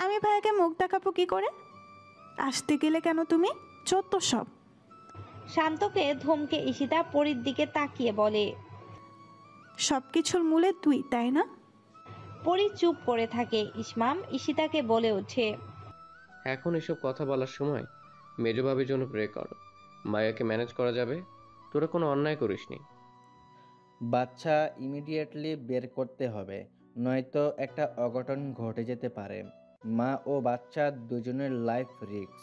আমি ভাইয়াকে মুখ দেখাবো কি করে? আসতে গেলে কেন তুমি? চোদ্দ সব। শান্তকে ধমকে ঈশিতা পরীর দিকে তাকিয়ে বলে। সব কিছুর মূলে তুই, তাই না? পরী চুপ করে থাকে। ইসমাম ঈশিতাকে বলে ওঠে। এখন এসব কথা বলার সময় মেজো ভাবির জন্য প্রে করো, মায়াকে ম্যানেজ করা যাবে। তোরা কোনো অন্যায় করিসনি। বাচ্চা ইমিডিয়েটলি বের করতে হবে, নয়তো একটা অঘটন ঘটে যেতে পারে। মা ও বাচ্চা দুজনের লাইফ রিস্ক।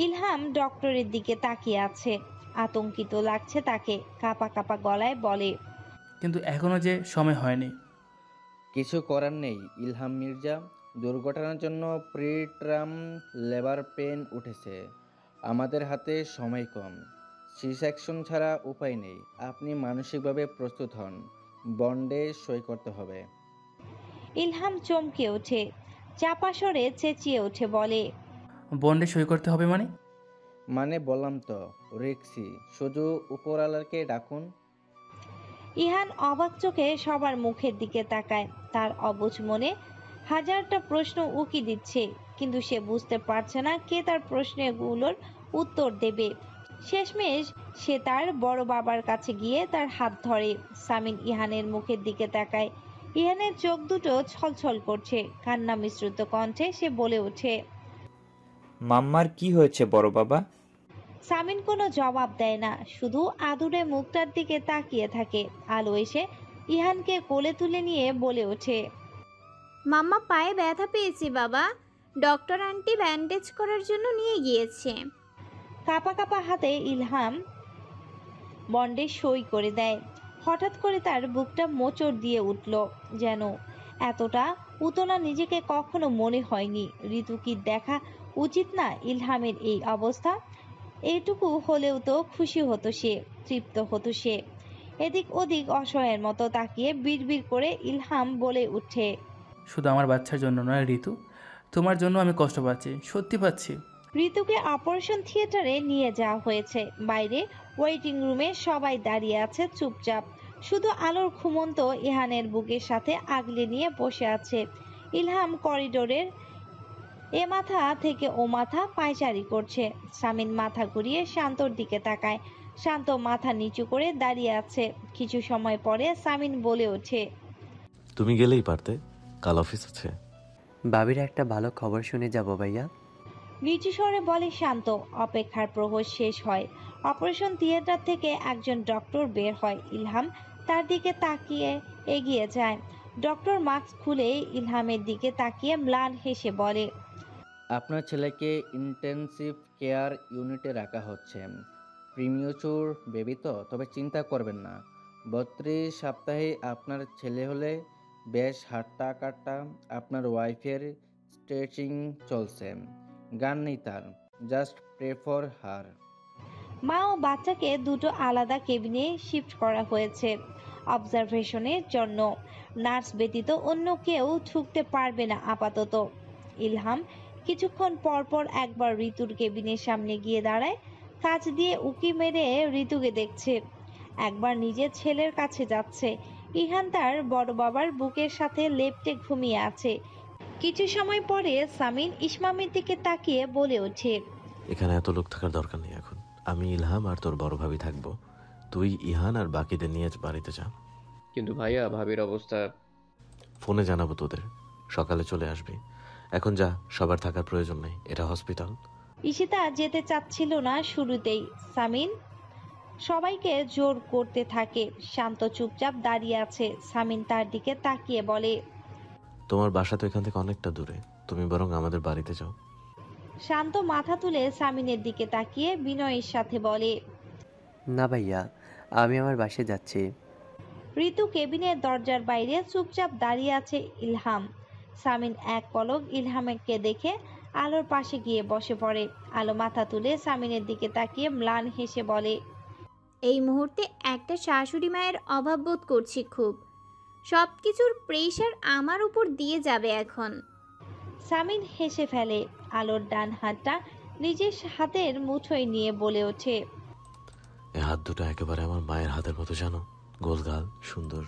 ইলহাম ডক্টরের দিকে তাকিয়ে আছে। আতঙ্কিত লাগছে তাকে। কাঁপা কাঁপা গলায় বলে। কিন্তু এখনও যে সময় হয়নি। কিছু করার নেই ইলহাম মির্জা, দুর্ঘটনার জন্য প্রিট্রাম লেবার পেন উঠেছে। আমাদের হাতে সময় কম, সি সেকশন ছাড়া উপায় নেই। আপনি মানসিকভাবে প্রস্তুত হন, বন্ডে সই করতে হবে। ইলহাম চমকে ওঠে, চাপা স্বরে চেঁচিয়ে ওঠে বলে। বন্ডে সই করতে হবে মানে? মানে বললাম তো, রিক্সি, শুধু উপরওয়ালাকে ডাকুন। ইহান অবাক চোখে সবার মুখের দিকে তাকায়। তার অবুঝ মনে হাজারটা প্রশ্ন উকি দিচ্ছে, কিন্তু সে বুঝতে পারছে না কে তার প্রশ্নগুলোর উত্তর দেবে। শেষমেশ সে তার বড় বাবার কাছে গিয়ে তার হাত ধরে। সামিন ইহানের মুখের দিকে তাকায়। ইহানের চোখ দুটো ছলছল করছে। কান্না মিশ্রিত কণ্ঠে সে বলে ওঠে। মাম্মার কি হয়েছে বড় বাবা? সামিন কোনো জবাব দেয় না, শুধু আদুরে মুখটার দিকে তাকিয়ে থাকে। আলো এসে ইহানকে কোলে তুলে নিয়ে বলে ওঠে। মাম্মা পায়ে ব্যথা পেয়েছে বাবা, ডক্টর আন্টি ব্যান্ডেজ করার জন্য নিয়ে গিয়েছে। কাঁপা কাঁপা হাতে ইলহাম বন্ডে সই করে দেয়। হঠাৎ করে তার বুকটা মোচড় দিয়ে উঠল, যেন এতটা উতলা নিজেকে কখনো মনে হয়নি। ঋতু কি দেখা উচিত না ইলহামের এই অবস্থা? এইটুকু হলেও তো খুশি হতো সে, তৃপ্ত হতো সে। এদিক ওদিক অসহায়ের মতো তাকিয়ে বিড়বিড় করে ইলহাম বলে উঠে। শুধু আমার বাচ্চার জন্য নয় ঋতু, তোমার জন্য আমি কষ্ট পাচ্ছি, সত্যি পাচ্ছি। ঋতুকে অপারেশন থিয়েটারে নিয়ে যাওয়া হয়েছে। বাইরে ওয়েটিং রুমে সবাই দাঁড়িয়ে আছে চুপচাপ। শুধু আলোর ঘুমন্ত ইহানের বুকের সাথে আগলে নিয়ে বসে আছে। ইলহাম করিডোরের এ মাথা থেকে ও মাথা পায়চারি করছে। সামিন মাথা ঘুরিয়ে শান্তর দিকে তাকায়। শান্ত মাথা নিচু করে দাঁড়িয়ে আছে। কিছু সময় পরে সামিন বলে ওঠে। তুমি গেলেই পারতে, কাল অফিস আছে। বাবির একটা ভালো খবর শুনে যাব ভাইয়া। নিচু স্বরে বলে শান্ত। অপেক্ষার প্রহর শেষ হয়। অপারেশন থিয়েটার থেকে একজন ডক্টর বের হয়। ইলহাম তার দিকে তাকিয়ে এগিয়ে যায়। ডক্টর মাস্ক খুলে ইলহামের দিকে তাকিয়ে ম্লান হেসে বলে। আপনার ছেলেকে ইন্টেনসিভ কেয়ার ইউনিটে রাখা হচ্ছে। প্রিমিউচুর বেবি তো, তবে চিন্তা করবেন না। 32 সপ্তাহে আপনার ছেলে হলে বেশ হাঁটটা কাটটা। আপনার ওয়াইফের স্ট্রেচিং চলছে, গান নেই তার, জাস্ট প্রে ফর হার। মা ও বাচ্চাকে দুটো আলাদা কেবিনে শিফট করা হয়েছে অবজারভেশনের জন্য। নার্স ব্যতীত অন্য কেউ ঢুকতে পারবে না আপাতত। ইলহাম কিছুক্ষণ পরপর একবার ঋতুর কেবিনের সামনে গিয়ে দাঁড়ায়। কাছ দিয়ে উকি মেরে ঋতুকে দেখছে, একবার নিজের ছেলের কাছে যাচ্ছে। ইহান তার বড় বাবার বুকের সাথে লেপ্টে ঘুমিয়ে আছে। কিছু সময় পরে সামিন ইসমামের দিকে তাকিয়ে বলে ওঠে। এখানে এত লোক থাকার দরকার নেই এখন। আমি ইলহাম আর তোর বড় ভাবি থাকবো। তুই ইহান আর বাকিদের নিয়ে বাড়িতে যা। কিন্তু ভাইয়া, ভাবির অবস্থা। ফোনে জানাবো তোদের, সকালে চলে আসবি। এখন যা, সবার থাকার প্রয়োজন নেই, এটা হসপিটাল। ঈশিতা যেতে চাচ্ছিল না শুরুতেই। সামিন সবাইকে জোর করতে থাকে। শান্ত চুপচাপ দাঁড়িয়ে আছে। সামিন তার দিকে তাকিয়ে বলে। তোমার বাসা তো এখান থেকে অনেকটা দূরে, তুমি বরং আমাদের বাড়িতে যাও। শান্ত মাথা তুলে সামিনের দিকে তাকিয়ে বিনয়ের সাথে বলে। না ভাইয়া, আমি আমার বাসায় যাচ্ছি। ঋতু কেবিনের দরজার বাইরে চুপচাপ দাঁড়িয়ে আছে ইলহাম। সামিন এক পলক ইলহামকে দেখে আলোর পাশে গিয়ে বসে পড়ে। আলো মাথা তুলে সামিনের দিকে তাকিয়ে ম্লান হেসে বলে। এই মুহূর্তে একটা শাশুড়ি মায়ের অভাব বোধ করছি খুব। সব কিছুর প্রেশার আমার উপর দিয়ে যাবে এখন। সামিন হেসে ফেলে। আলোর ডান হাতটা নিজের হাতের মুঠোয় নিয়ে বলে ওঠে। এই হাত দুটো একেবারে আমার মায়ের হাতের মতো, জানো, গোলগাল, সুন্দর।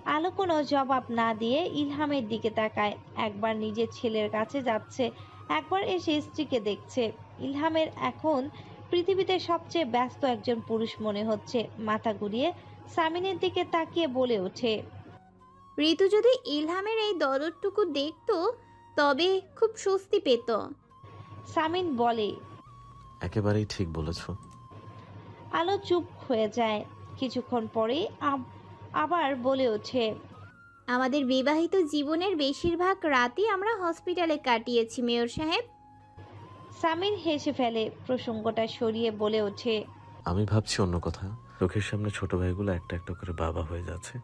আলো কোনো জবাব না দিয়ে ইলহামের দিকে তাকায়। একবার নিজের ছেলের কাছে যাচ্ছে, একবার এসে স্ত্রীকে দেখছে। ইলহামের এখন পৃথিবীতে সবচেয়ে ব্যস্ত একজন পুরুষ মনে হচ্ছে। মাথা ঘুরিয়ে সামিনের দিকে তাকিয়ে বলে ওঠে, ঋতু যদি ইলহামের এই দরদটুকু দেখতো তবে খুব স্বস্তি পেত। সামিন বলে, একেবারেই ঠিক বলেছ। আলো চুপ হয়ে যায়। কিছুক্ষণ পরেই আবার বলে ওঠে, আমাদের বিবাহিত জীবনের বেশিরভাগ রাতই আমরা হসপিটালে কাটিয়েছি মেয়র সাহেব। সামিন হেসে ফেলে। প্রসঙ্গটা সরিয়ে বলে ওঠে, আমি ভাবছি অন্য কথা। চোখের সামনে ছোট ভাইগুলো একটা একটা করে বাবা হয়ে যাচ্ছে।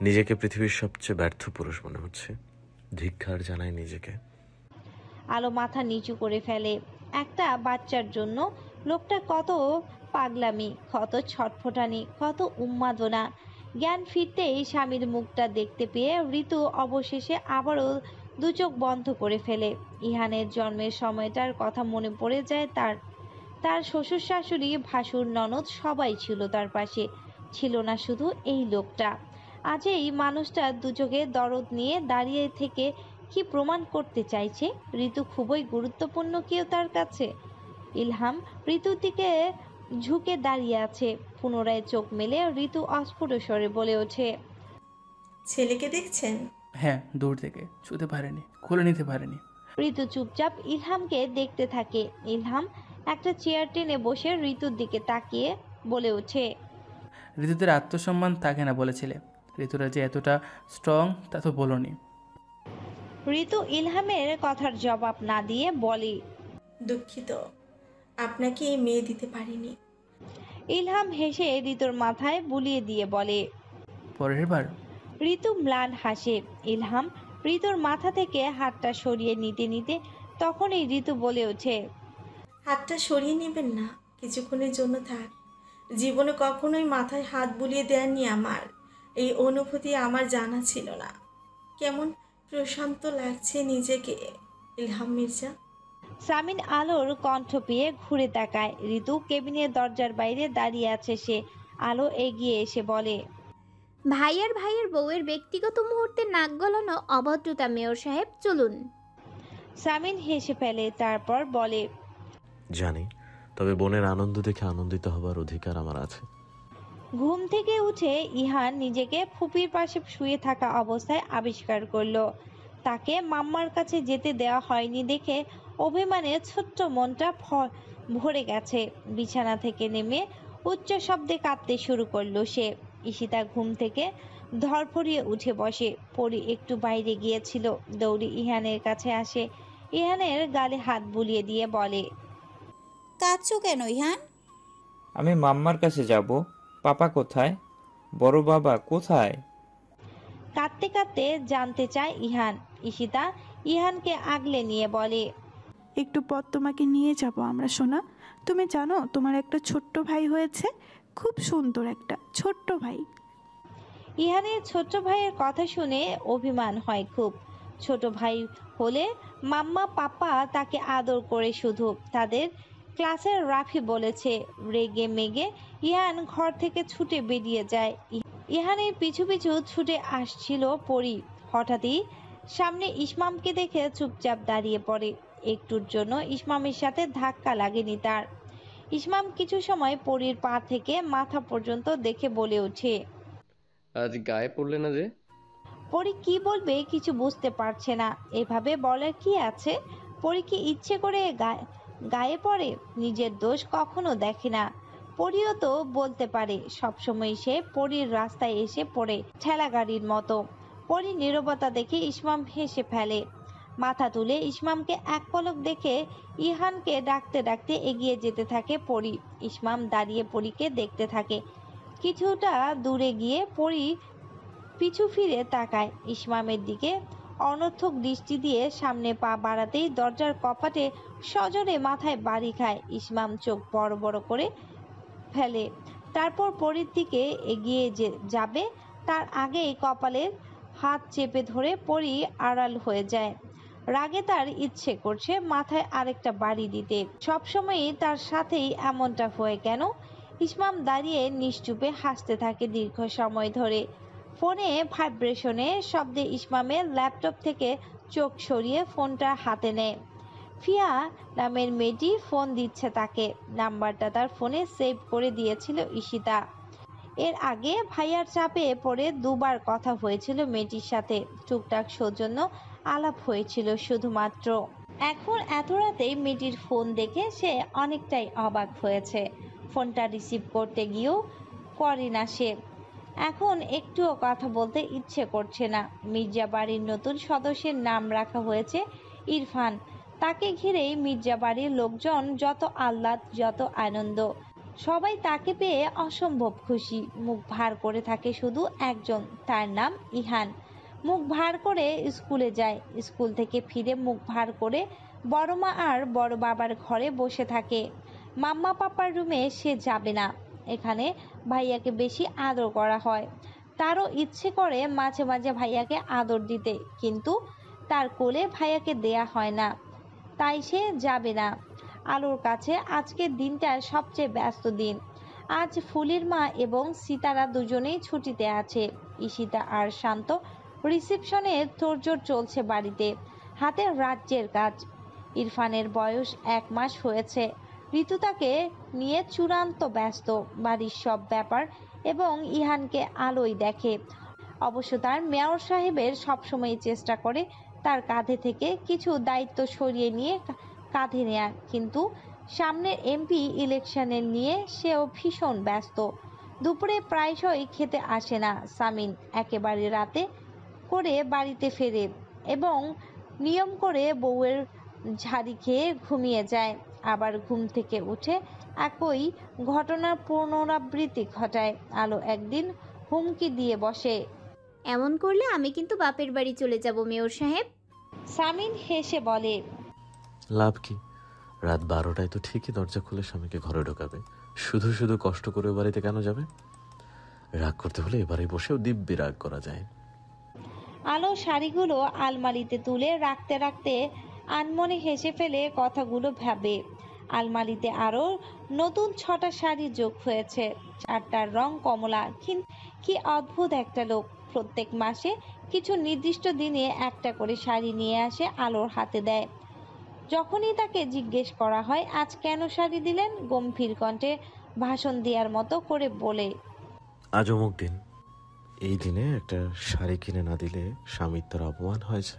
নিজেকে পৃথিবীর সবচেয়ে ব্যর্থ পুরুষ মনে হচ্ছে। ধিক্কার জানাই নিজেকে। আলো মাথা নিচু করে ফেলে। একটা বাচ্চার জন্য লোকটা কত পাগলামি, কত ছটফটানি, কত উন্মাদনা। জ্ঞান ফিরতেই স্বামীর মুখটা দেখতে পেয়ে ঋতু অবশেষে আবারও দু চোখ বন্ধ করে ফেলে। ইহানের জন্মের সময়টার কথা মনে পড়ে যায় তার। তার শ্বশুর শাশুড়ি, ভাসুর, ননদ সবাই ছিল তার পাশে। ছিল না শুধু এই লোকটা। আজ এই মানুষটা দু চোখে দরদ নিয়ে দাঁড়িয়ে থেকে কি প্রমাণ করতে চাইছে? ঋতু খুবই গুরুত্বপূর্ণ কেউ তার কাছে। ইলহাম ঋতুর দিকে ঝুঁকে দাঁড়িয়ে আছে। পুনরায় চোখ মেলে ঋতু অস্ফুট স্বরে বলে ওঠে, ছেলেকে দেখছেন? হ্যাঁ, দূর থেকে ছুতে পারেনি, খুলে নিতে পারেনি। ঋতু চুপচাপ ইলহামকে দেখতে থাকে। ইলহাম একটা চেয়ার টেনে বসে ঋতুর দিকে তাকিয়ে বলে ওঠে, ঋতুদের আত্মসম্মান থাকে না বলেছিলে। ঋতুরা যে এতটা স্ট্রং তা তো বলোনি। ঋতু ইলহামের কথার জবাব না দিয়ে বলে, দুঃখিত, আপনাকে এই মেয়ে দিতে পারিনি। ইলহাম হেসে ঋতুর মাথায় বুলিয়ে দিয়ে বলে, পরের বার। ঋতু ম্লান হাসে। ইলহাম ঋতুর মাথা থেকে হাতটা সরিয়ে নিতে নিতে তখনই ঋতু বলে ওঠে, হাতটা সরিয়ে নেবেন না, কিছুক্ষণের জন্য থাক। জীবনে কখনোই মাথায় হাত বুলিয়ে দেননি আমার। এই অনুভূতি আমার জানা ছিল না। কেমন প্রশান্ত লাগছে নিজেকে ইলহাম মির্জা। সামিন আলোর কণ্ঠ পেয়ে ঘুরে তাকায়। ঋতু কেবিনের দরজার বাইরে দাঁড়িয়ে আছে। সে আলো এগিয়ে এসে বলে, ভাইয়ের বউয়ের ব্যক্তিগত মুহূর্তে নাক গলানো অভদ্রতা মেয়র সাহেব, চলুন। সামিন হেসে ফেলে, তারপর বলে, জানি, তবে বোনের আনন্দ দেখে আনন্দিত হবার অধিকার আমার আছে। ঘুম থেকে উঠে ইহান নিজেকে ফুপির পাশে শুয়ে থাকা অবস্থায় আবিষ্কার করলো। তাকে মাম্মার কাছে যেতে দেওয়া হয়নি দেখে অভিমানে ছোট্ট মনটা ভরে গেছে। বিছানা থেকে নেমে উচ্চ শব্দে কাঁদতে শুরু করলো সে। ঈশিতা ঘুম থেকে ধরফরিয়ে উঠে বসে। পরি একটু বাইরে গিয়েছিল, দৌড়ে ইহানের কাছে আসে। ইহানের গালে হাত বুলিয়ে দিয়ে বলে, কাঁদছো কেন ইহান? আমি মাম্মার কাছে যাব। পাপা কোথায়? বড় বাবা কোথায়? কাঁদতে কাঁদতে জানতে চায় ইহান। ঈশিতা ইহানকে আগলে নিয়ে বলে, একটু পর তোমাকে নিয়ে যাব আমরা সোনা। তুমি জানো তোমার একটা ছোট্ট ভাই হয়েছে, খুব সুন্দর একটা ছোট্ট ভাই। ইহানের ছোট ভাইয়ের কথা শুনে অভিমান হয় খুব। ছোট ভাই হলে মাম্মা পাপা তাকে আদর করে শুধু। তাদের ক্লাসের রাফি বলেছে। রেগে মেগে ইহান ঘর থেকে ছুটে বেরিয়ে যায়। ইহানের পিছু পিছু ছুটে আসছিল পরি। হঠাৎই সামনে ইসমামকে দেখে চুপচাপ দাঁড়িয়ে পড়ে। একটুর জন্য ইসমামের সাথে ধাক্কা লাগেনি তার। ইসমাম কিছু সময় পরির পা থেকে মাথা পর্যন্ত দেখে বলে ওঠে, আজ গায়ে পড়লে না যে? পরি কি বলবে কিছু বুঝতে পারছে না। এভাবে বলার কি আছে? পরি কি ইচ্ছে করে গায়ে পড়ে? নিজের দোষ কখনো দেখে না। পরিও তো বলতে পারে। সবসময় সে পরির রাস্তায় এসে পড়ে ঠেলা গাড়ির মতো। পরি নীরবতা দেখে ইসমাম হেসে ফেলে। মাথা তুলে ইসমামকে এক পলক দেখে ইহানকে ডাকতে ডাকতে এগিয়ে যেতে থাকে পরি। ইসমাম দাঁড়িয়ে পরিকে দেখতে থাকে। কিছুটা দূরে গিয়ে পরি পিছু ফিরে তাকায় ইসমামের দিকে। অনর্থক দৃষ্টি দিয়ে সামনে পা বাড়াতেই দরজার কপাটে সজোরে মাথায় বাড়ি খায়। ইসমাম চোখ বড় বড় করে ফেলে। তারপর পরির দিকে এগিয়ে যাবে, তার আগেই কপালের হাত চেপে ধরে পরি আড়াল হয়ে যায়। রাগে তার ইচ্ছে করছে মাথায় আরেকটা বাড়ি দিতে। সবসময়ই তার সাথেই এমনটা হয় কেন? ইসমাম দাঁড়িয়ে নিশ্চুপে হাসতে থাকে দীর্ঘ সময় ধরে। ফোনে ভাইব্রেশনের শব্দে ইসমামের ল্যাপটপ থেকে চোখ সরিয়ে ফোনটা হাতে নেয়। ফিয়া নামের মেয়েটি ফোন দিচ্ছে তাকে। নাম্বারটা তার ফোনে সেভ করে দিয়েছিল ঈশিতা। এর আগে ভাইয়ার চাপে পড়ে দুবার কথা হয়েছিল মেয়েটির সাথে, টুকটাক সৌজন্য আলাপ হয়েছিল শুধুমাত্র। এখন এত রাতেই মেয়েটির ফোন দেখে সে অনেকটাই অবাক হয়েছে। ফোনটা রিসিভ করতে গিয়েও করে না সে। এখন একটুও কথা বলতে ইচ্ছে করছে না। মির্জা বাড়ির নতুন সদস্যের নাম রাখা হয়েছে ইরফান। তাকে ঘিরেই মির্জা বাড়ির লোকজন যত আহ্লাদ, যত আনন্দ। সবাই তাকে পেয়ে অসম্ভব খুশি। মুখ ভার করে থাকে শুধু একজন, তার নাম ইহান। মুখ ভার করে স্কুলে যায়, স্কুল থেকে ফিরে মুখ ভার করে বড় মা আর বড় বাবার ঘরে বসে থাকে। মাম্মা পাপার রুমে সে যাবে না। এখানে ভাইয়াকে বেশি আদর করা হয়। তারও ইচ্ছে করে মাঝে মাঝে ভাইয়াকে আদর দিতে, কিন্তু তার কোলে ভাইয়াকে দেয়া হয় না, তাই সে যাবে না। আলোর কাছে আজকের দিনটা সবচেয়ে ব্যস্ত দিন। আজ ফুলির মা এবং সিতারা দুজনেই ছুটিতে আছে। ঈশিতা আর শান্ত রিসেপশনে তোড়জোড় চলছে বাড়িতে, হাতে রাজ্যের কাজ। ইরফানের বয়স 1 মাস হয়েছে। ঋতু তাকে নিয়ে চূড়ান্ত ব্যস্ত, বাড়ির সব ব্যাপার এবং ইহানকে আলোয় দেখে। অবশ্য তার মেয়র সাহেবের সবসময় চেষ্টা করে তার কাঁধে থেকে কিছু দায়িত্ব সরিয়ে নিয়ে কাঁধে নেয়া, কিন্তু সামনের এমপি ইলেকশনের নিয়ে সেও ভীষণ ব্যস্ত। দুপুরে প্রায়শই খেতে আসে না সামিন, একেবারে রাতে করে বাড়িতে ফেরে এবং নিয়ম করে বউয়ের ঝাড়ি খেয়ে ঘুমিয়ে যায়। আবার ঘুম থেকে উঠে একই ঘটনার পুনরাবৃত্তি ঘটায়। আলো একদিন হুমকি দিয়ে বসে, এমন করলে আমি কিন্তু বাপের বাড়ি চলে যাব মেয়র সাহেব। সামিন হেসে বলে, লাভ কি? রাত 12টায় তো ঠিকই দরজা খুলে স্বামীকে ঘরে ঢোকাবে। শুধু শুধু কষ্ট করে বাড়িতে কেন যাবে? রাগ করতে হলে এবারে বসেও দিব্যি রাগ করা যায়। আলো শাড়িগুলো আলমারিতে তুলে রাখতে রাখতে আনমনে হেসে ফেলে কথাগুলো ভাবে। আলমারিতে আরও নতুন 6টা শাড়ি যোগ হয়েছে। 4টার রং কমলা। কি অদ্ভুত একটা লোক! প্রত্যেক মাসে কিছু নির্দিষ্ট দিনে একটা করে শাড়ি নিয়ে আসে, আলোর হাতে দেয়। যখনই তাকে জিজ্ঞেস করা হয় আজ কেন শাড়ি দিলেন, গম্ভীর কণ্ঠে ভাষণ দেওয়ার মতো করে বলে, আজ অমুক দিন। এই দিনে একটা শাড়ি কিনে না দিলে স্বামীর তার অপমান হয়েছে।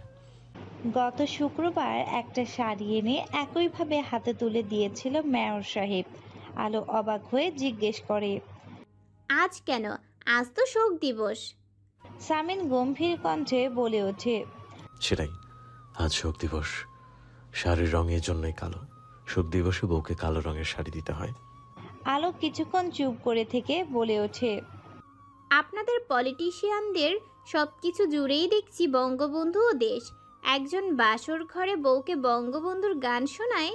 গত শুক্রবার একটা শাড়ি এনে একইভাবে হাতে তুলে দিয়েছিল মেয়র সাহেব। আলো অবাক হয়ে জিজ্ঞেস করে, আজ কেন? আজ তো শোক দিবস। সামিন গম্ভীর কণ্ঠে বলে ওঠে, সেটাই, আজ শোক দিবস। শাড়ির রং এর জন্যই কালো। শোক দিবসে বউকে কালো রঙের শাড়ি দিতে হয়। আলো কিছুক্ষণ চুপ করে থেকে বলে ওঠে, আপনাদের পলিটিশিয়ানদের সব কিছু জুড়েই দেখছি বঙ্গবন্ধু ও দেশ। একজন বাসর ঘরে বউকে বঙ্গবন্ধুর গান শোনায়,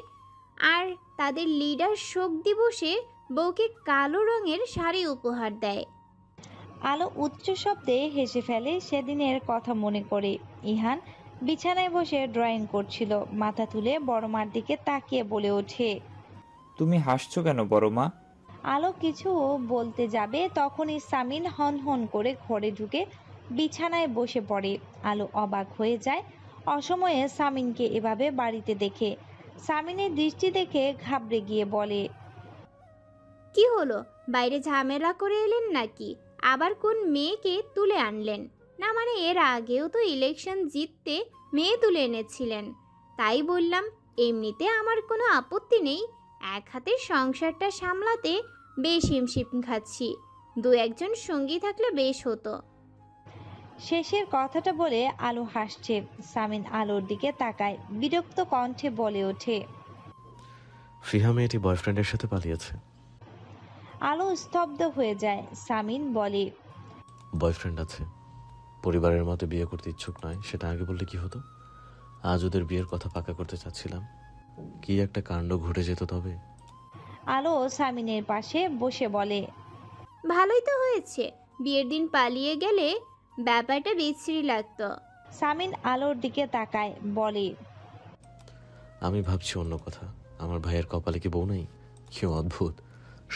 আর তাদের লিডার শোক দিবসে বউকে কালো রঙের শাড়ি উপহার দেয়। আলো উচ্চ শব্দে হেসে ফেলে সেদিনের কথা মনে করে। ইহান বিছানায় বসে ড্রয়িং করছিল। মাথা তুলে বড় মার দিকে তাকিয়ে বলে ওঠে, তুমি হাসছো কেন বড় মা? আলো কিছু বলতে যাবে তখনই সামিন হন হন করে ঘরে ঢুকে বিছানায় বসে পড়ে। আলো অবাক হয়ে যায় অসময়ে সামিনকে এভাবে বাড়িতে দেখে। সামিনের দৃষ্টি দেখে ঘাবড়ে গিয়ে বলে, কি হলো, বাইরে ঝামেলা করে এলেন নাকি? আবার কোন মেয়েকে তুলে আনলেন? না মানে এর আগেও তো ইলেকশন জিততে মেয়ে তুলে এনেছিলেন। তাই বললাম, এমনিতে আমার কোনো আপত্তি নেই। এক হাতে সংসারটা সামলাতে বেশ হিমশিম খাচ্ছি। 2-1জন সঙ্গী থাকলে বেশ হতো। শেষের কথাটা বলে আলো হাসছে। সামিন আলোর দিকে তাকায়, বিরক্ত কণ্ঠে বলে ওঠে, ফিহা মেয়েটি বয়ফ্রেন্ডের সাথে পালিয়েছে। আলো স্তব্ধ হয়ে যায়। সামিন বলে, বয়ফ্রেন্ড আছে, পরিবারের মতো বিয়ে করতে ইচ্ছুক নয়, সেটা আগে বললে কি হতো? আজ ওদের বিয়ের কথা পাকা করতে চাচ্ছিলাম, কি একটা কাণ্ড ঘটে যেত তবে। আলো সামিনের পাশে বসে বলে, ভালোই তো হয়েছে, বিয়ের দিন পালিয়ে গেলে ব্যাপারটা বিশ্রী লাগতো। সামিন আলোর দিকে তাকায়, বলে, আমি ভাবছি অন্য কথা। আমার ভাইয়ের কপালে কি বউ নাই? কি অদ্ভুত,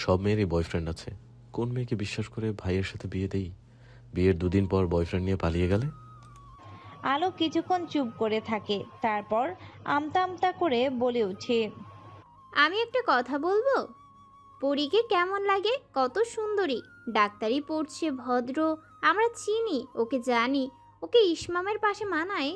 সব মেয়েরই বয়ফ্রেন্ড আছে। কোন মেয়েকে বিশ্বাস করে ভাইয়ের সাথে বিয়ে দেই? বিয়ের 2 দিন পর বয়ফ্রেন্ড নিয়ে পালিয়ে গেলে? আলো কিছুক্ষণ চুপ করে থাকে, তারপর আমতা আমতা করে বলে ওঠে, আমি একটা কথা বলবো? পরীকে কেমন লাগে? কত সুন্দরী, ডাক্তারি পড়ছে, ভদ্র, আমরা চিনি ওকে, জানি ওকে ইসমামের পাশে মানায়।